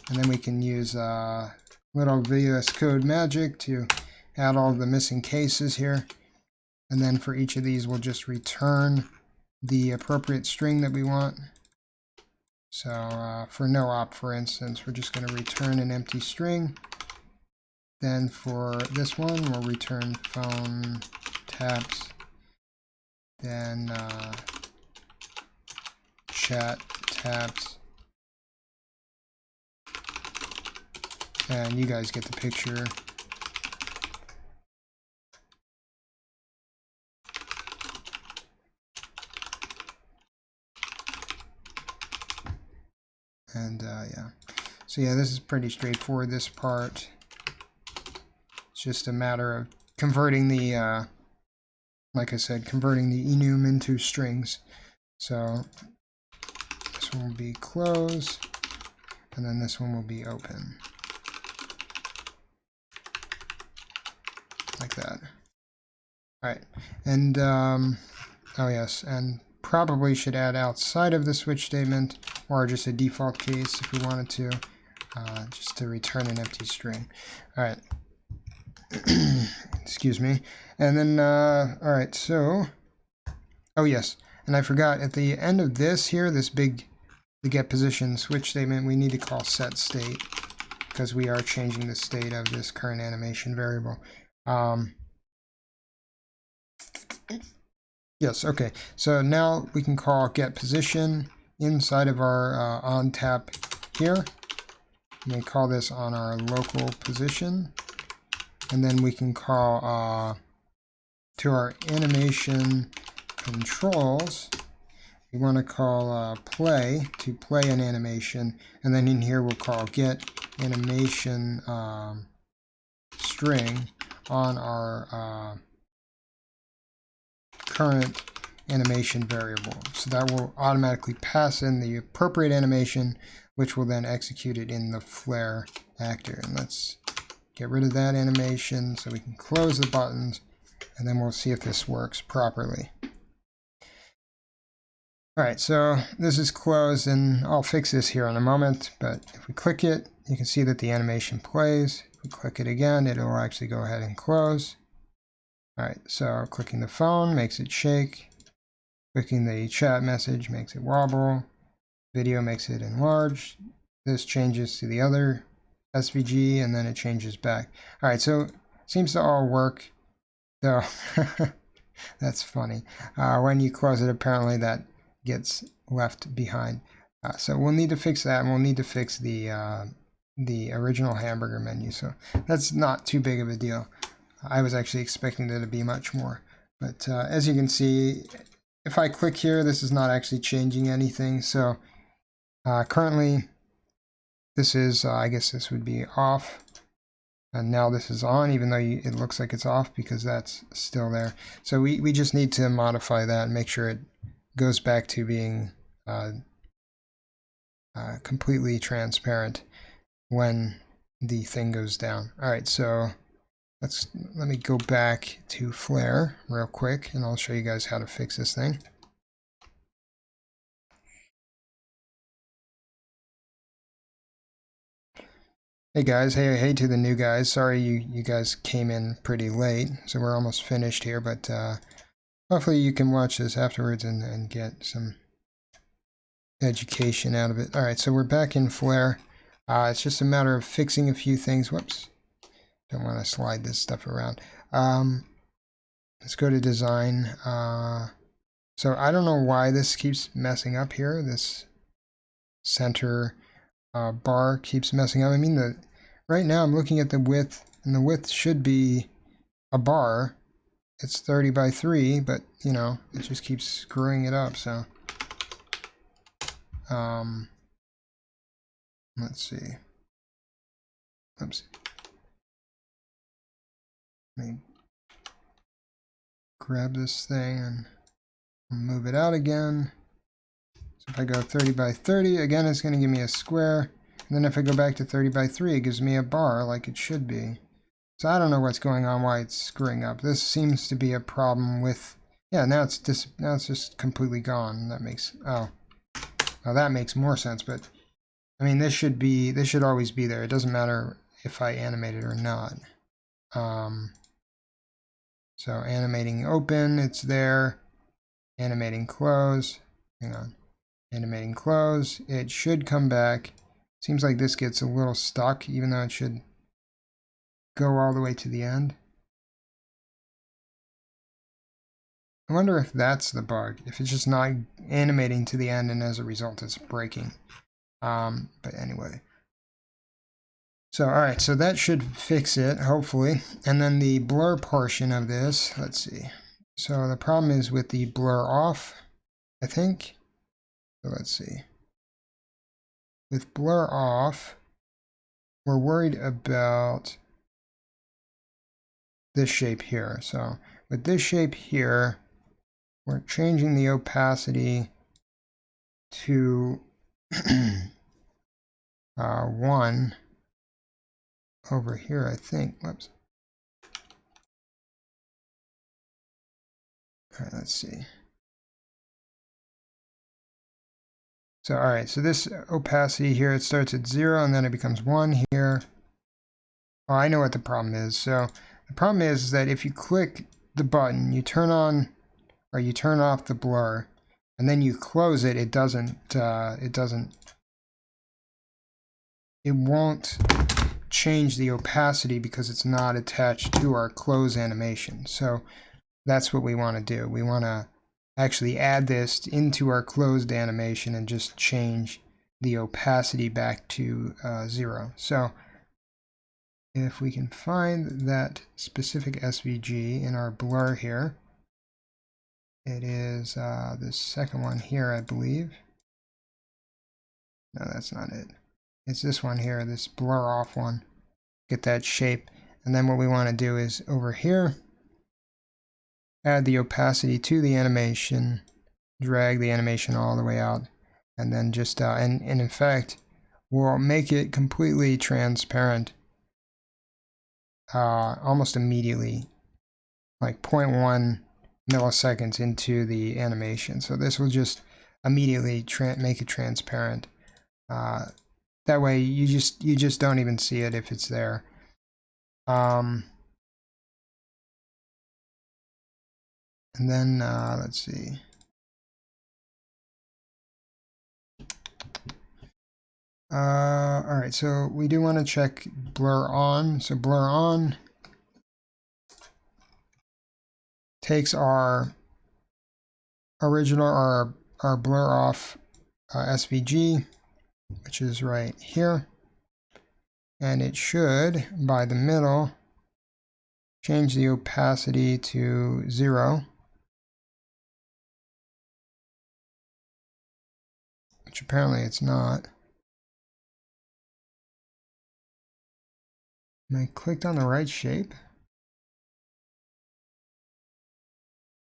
and then we can use little VS Code magic to add all the missing cases here. And then for each of these, we'll just return the appropriate string that we want. So for no op, for instance, we're just going to return an empty string. Then for this one, we'll return phone taps. Then chat taps. And you guys get the picture. And yeah, so yeah, this is pretty straightforward, this part. It's just a matter of converting the, like I said, converting the enum into strings. So this one will be close, and then this one will be open. Like that. All right, and oh yes, and probably should add outside of the switch statement, or just a default case if we wanted to, just to return an empty string. All right. Excuse me. And then, all right, so, oh yes, and I forgot, at the end of this here, this big, the get position switch statement, we need to call set state, because we are changing the state of this current animation variable. Yes, okay, so now we can call get position inside of our on tap here. And we call this on our local position. And then we can call to our animation controls, we want to call play to play an animation. And then in here we'll call get animation string on our current animation variable. So that will automatically pass in the appropriate animation, which will then execute it in the flare actor. And let's get rid of that animation so we can close the buttons, and then we'll see if this works properly. All right, so this is closed, and I'll fix this here in a moment, but if we click it, you can see that the animation plays. If we click it again, it'll actually go ahead and close. All right, so clicking the phone makes it shake. Clicking the chat message makes it wobble. Video makes it enlarge. This changes to the other SVG, and then it changes back. All right, so it seems to all work, though. That's funny. When you close it, apparently that gets left behind. So we'll need to fix that, and we'll need to fix the original hamburger menu. So that's not too big of a deal. I was actually expecting there to be much more. But as you can see, if I click here, this is not actually changing anything. So currently, this is, I guess this would be off. And now this is on, even though it looks like it's off because that's still there. So we just need to modify that and make sure it goes back to being completely transparent when the thing goes down. All right, so let me go back to Flare real quick, and I'll show you guys how to fix this thing. Hey guys, hey to the new guys. Sorry you guys came in pretty late, so we're almost finished here, but hopefully you can watch this afterwards and get some education out of it. All right, so we're back in Flare. It's just a matter of fixing a few things. Whoops, don't want to slide this stuff around. Let's go to design. So I don't know why this keeps messing up here. This center bar keeps messing up. I mean, right now I'm looking at the width, and the width should be a bar. It's 30 by 3, but you know, it just keeps screwing it up. So let's see. Oops. Let me grab this thing and move it out again. So if I go 30 by 30, again, it's going to give me a square. And then if I go back to 30 by 3, it gives me a bar like it should be. So I don't know what's going on, why it's screwing up. This seems to be a problem with, yeah, now it's just completely gone. That makes, oh, that makes more sense. But I mean, this should always be there. It doesn't matter if I animate it or not. So animating open, it's there. Animating close, hang on. Animating close, it should come back. Seems like this gets a little stuck, even though it should go all the way to the end. I wonder if that's the bug, if it's just not animating to the end and as a result it's breaking. But anyway. So, all right, so that should fix it, hopefully. And then the blur portion of this, let's see. So the problem is with the blur off, I think. So let's see. With blur off, we're worried about this shape here. So with this shape here, we're changing the opacity to 1 over here, I think. Whoops. All right, let's see. So, all right, so this opacity here, it starts at 0 and then it becomes 1 here. Oh, I know what the problem is. So the problem is that if you click the button, you turn on or you turn off the blur, and then you close it, it won't change the opacity because it's not attached to our close animation. So that's what we want to do. We want to actually add this into our closed animation and just change the opacity back to 0. So if we can find that specific SVG in our blur here, it is this second one here, I believe. No, that's not it. It's this one here, this blur off one. Get that shape. And then what we want to do is over here, add the opacity to the animation, drag the animation all the way out, and then just, and in fact, we'll make it completely transparent almost immediately, like 0.1 milliseconds into the animation. So this will just immediately make it transparent. That way you just don't even see it if it's there. And then let's see. All right, so we do want to check blur on. So blur on takes our original, our blur off SVG, which is right here, and it should, by the middle, change the opacity to 0, which apparently it's not. And I clicked on the right shape.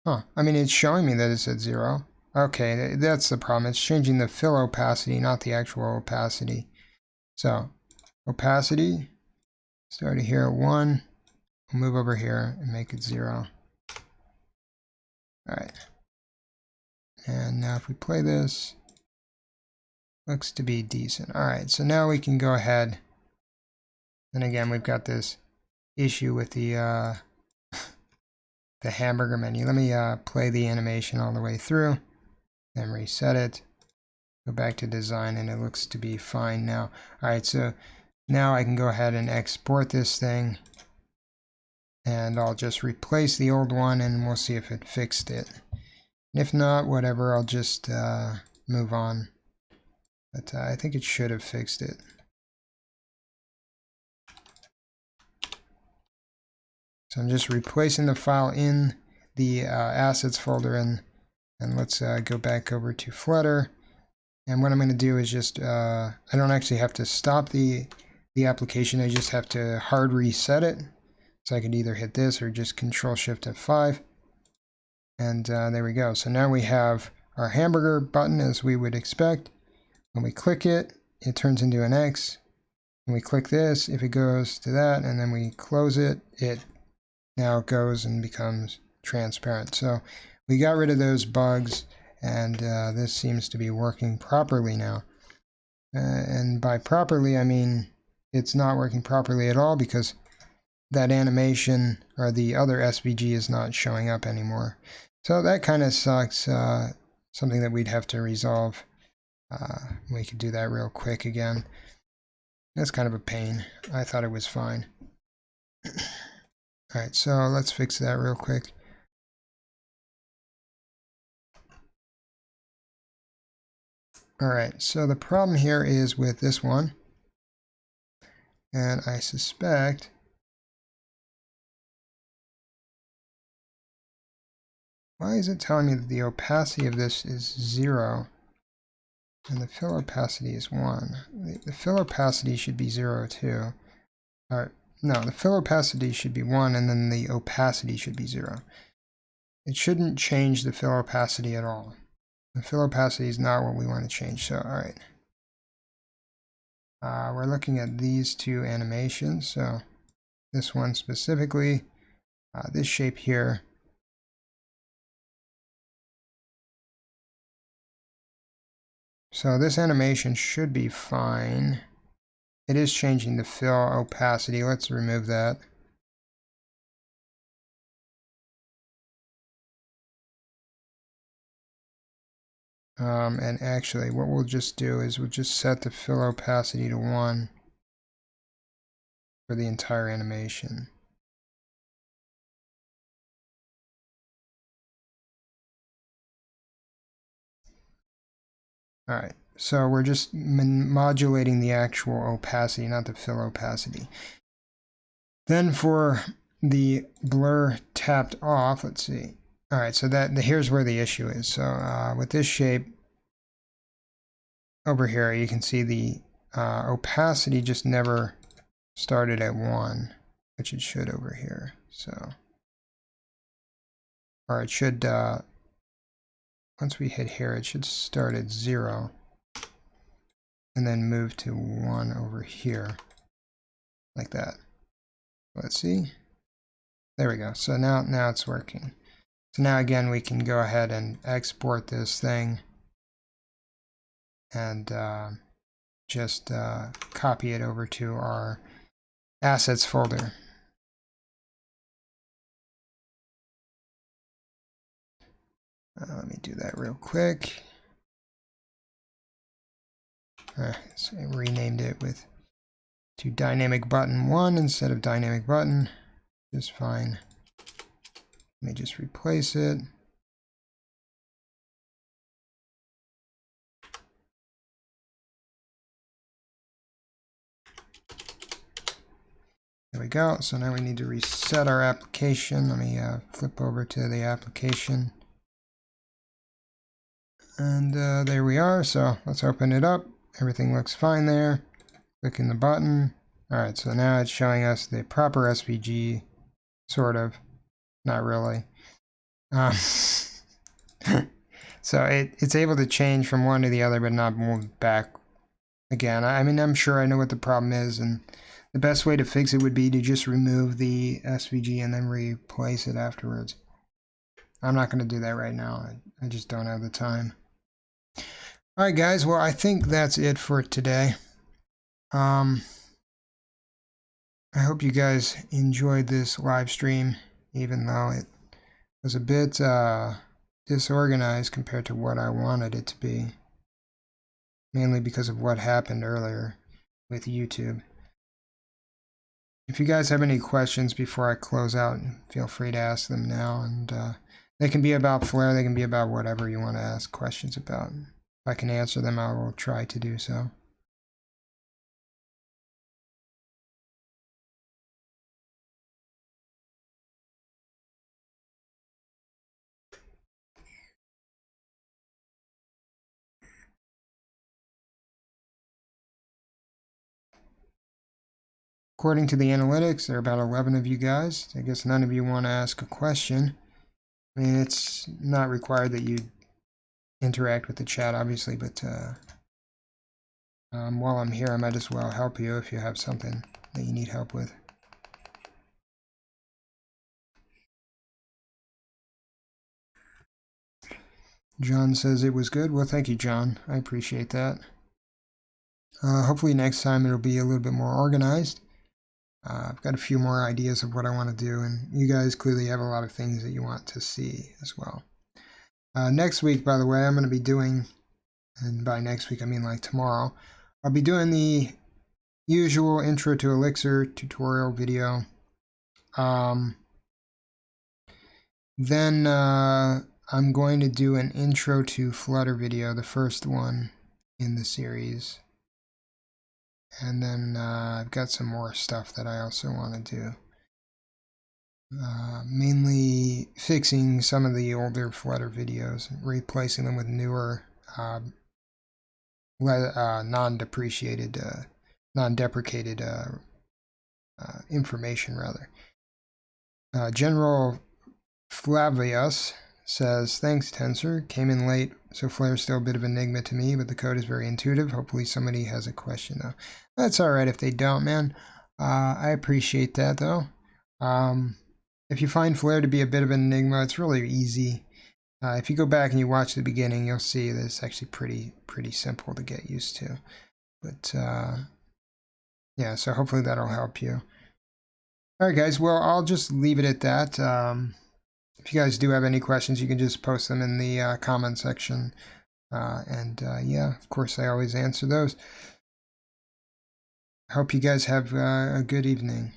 Huh, I mean, it's showing me that it's at 0. Okay, that's the problem. It's changing the fill opacity, not the actual opacity. So, opacity, started here at 1. We'll move over here and make it 0. Alright. And now if we play this, looks to be decent. Alright, so now we can go ahead. And again, we've got this issue with the hamburger menu. Let me play the animation all the way through, then reset it. Go back to design, and it looks to be fine now. Alright, so now I can go ahead and export this thing, and I'll just replace the old one, and we'll see if it fixed it. And if not, whatever, I'll just move on. But I think it should have fixed it. So I'm just replacing the file in the assets folder, and let's go back over to Flutter. And what I'm going to do is just, I don't actually have to stop the application, I just have to hard reset it. So I could either hit this or just Control-Shift F5. And there we go. So now we have our hamburger button as we would expect. When we click it, it turns into an X. When we click this, if it goes to that, and then we close it, it now goes and becomes transparent. So we got rid of those bugs, and this seems to be working properly now. And by properly, I mean it's not working properly at all, because that animation or the other SVG is not showing up anymore. So that kind of sucks. Something that we'd have to resolve. We could do that real quick again. That's kind of a pain. I thought it was fine. Alright, so let's fix that real quick. Alright, so the problem here is with this one. And I suspect why is it telling me that the opacity of this is 0 and the fill opacity is 1? The fill opacity should be 0 too. Or, no, the fill opacity should be 1, and then the opacity should be 0. It shouldn't change the fill opacity at all. The fill opacity is not what we want to change. So, alright. We're looking at these two animations. So, this one specifically, this shape here. So this animation should be fine. It is changing the fill opacity. Let's remove that. And actually, what we'll just do is we'll just set the fill opacity to 1 for the entire animation. Alright, so we're just modulating the actual opacity, not the fill opacity. Then for the blur tapped off, let's see. Alright, so here's where the issue is. So with this shape over here, you can see the opacity just never started at 1, which it should over here. So, or it should, once we hit here, it should start at 0 and then move to 1 over here, like that. Let's see. There we go. So now it's working. So now again, we can go ahead and export this thing and just copy it over to our assets folder. Let me do that real quick. So I renamed it to dynamic button 1 instead of dynamic button. Just fine. Let me just replace it. There we go. So now we need to reset our application. Let me flip over to the application. And there we are. So let's open it up. Everything looks fine there. Clicking the button. All right, so now it's showing us the proper SVG, sort of. Not really. So it's able to change from one to the other, but not move back again. I mean, I'm sure I know what the problem is, and the best way to fix it would be to just remove the SVG and then replace it afterwards. I'm not going to do that right now. I just don't have the time. All right, guys. Well, I think that's it for today. I hope you guys enjoyed this live stream, even though it was a bit disorganized compared to what I wanted it to be, mainly because of what happened earlier with YouTube. If you guys have any questions before I close out, feel free to ask them now, and they can be about Flare, they can be about whatever you want to ask questions about. If I can answer them, I will try to do so. According to the analytics, there are about 11 of you guys. I guess none of you want to ask a question. I mean, it's not required that you interact with the chat, obviously, but while I'm here, I might as well help you if you have something that you need help with. John says it was good. Well, thank you, John. I appreciate that. Hopefully next time it'll be a little bit more organized. I've got a few more ideas of what I want to do, and you guys clearly have a lot of things that you want to see as well. Next week, by the way, I'm going to be doing, and by next week I mean like tomorrow, I'll be doing the usual Intro to Elixir tutorial video. Then I'm going to do an Intro to Flutter video, the first one in the series. And then I've got some more stuff that I also want to do. Mainly fixing some of the older Flutter videos, replacing them with newer, non-deprecated information, rather. General Flavius says, thanks, Tensor. Came in late, so Flare's still a bit of an enigma to me, but the code is very intuitive. Hopefully somebody has a question, though. That's all right if they don't, man. I appreciate that, though. If you find Flare to be a bit of an enigma, it's really easy. If you go back and you watch the beginning, you'll see that it's actually pretty simple to get used to. But yeah, so hopefully that'll help you. All right, guys. Well, I'll just leave it at that. If you guys do have any questions, you can just post them in the comment section. Yeah, of course, I always answer those. Hope you guys have a good evening.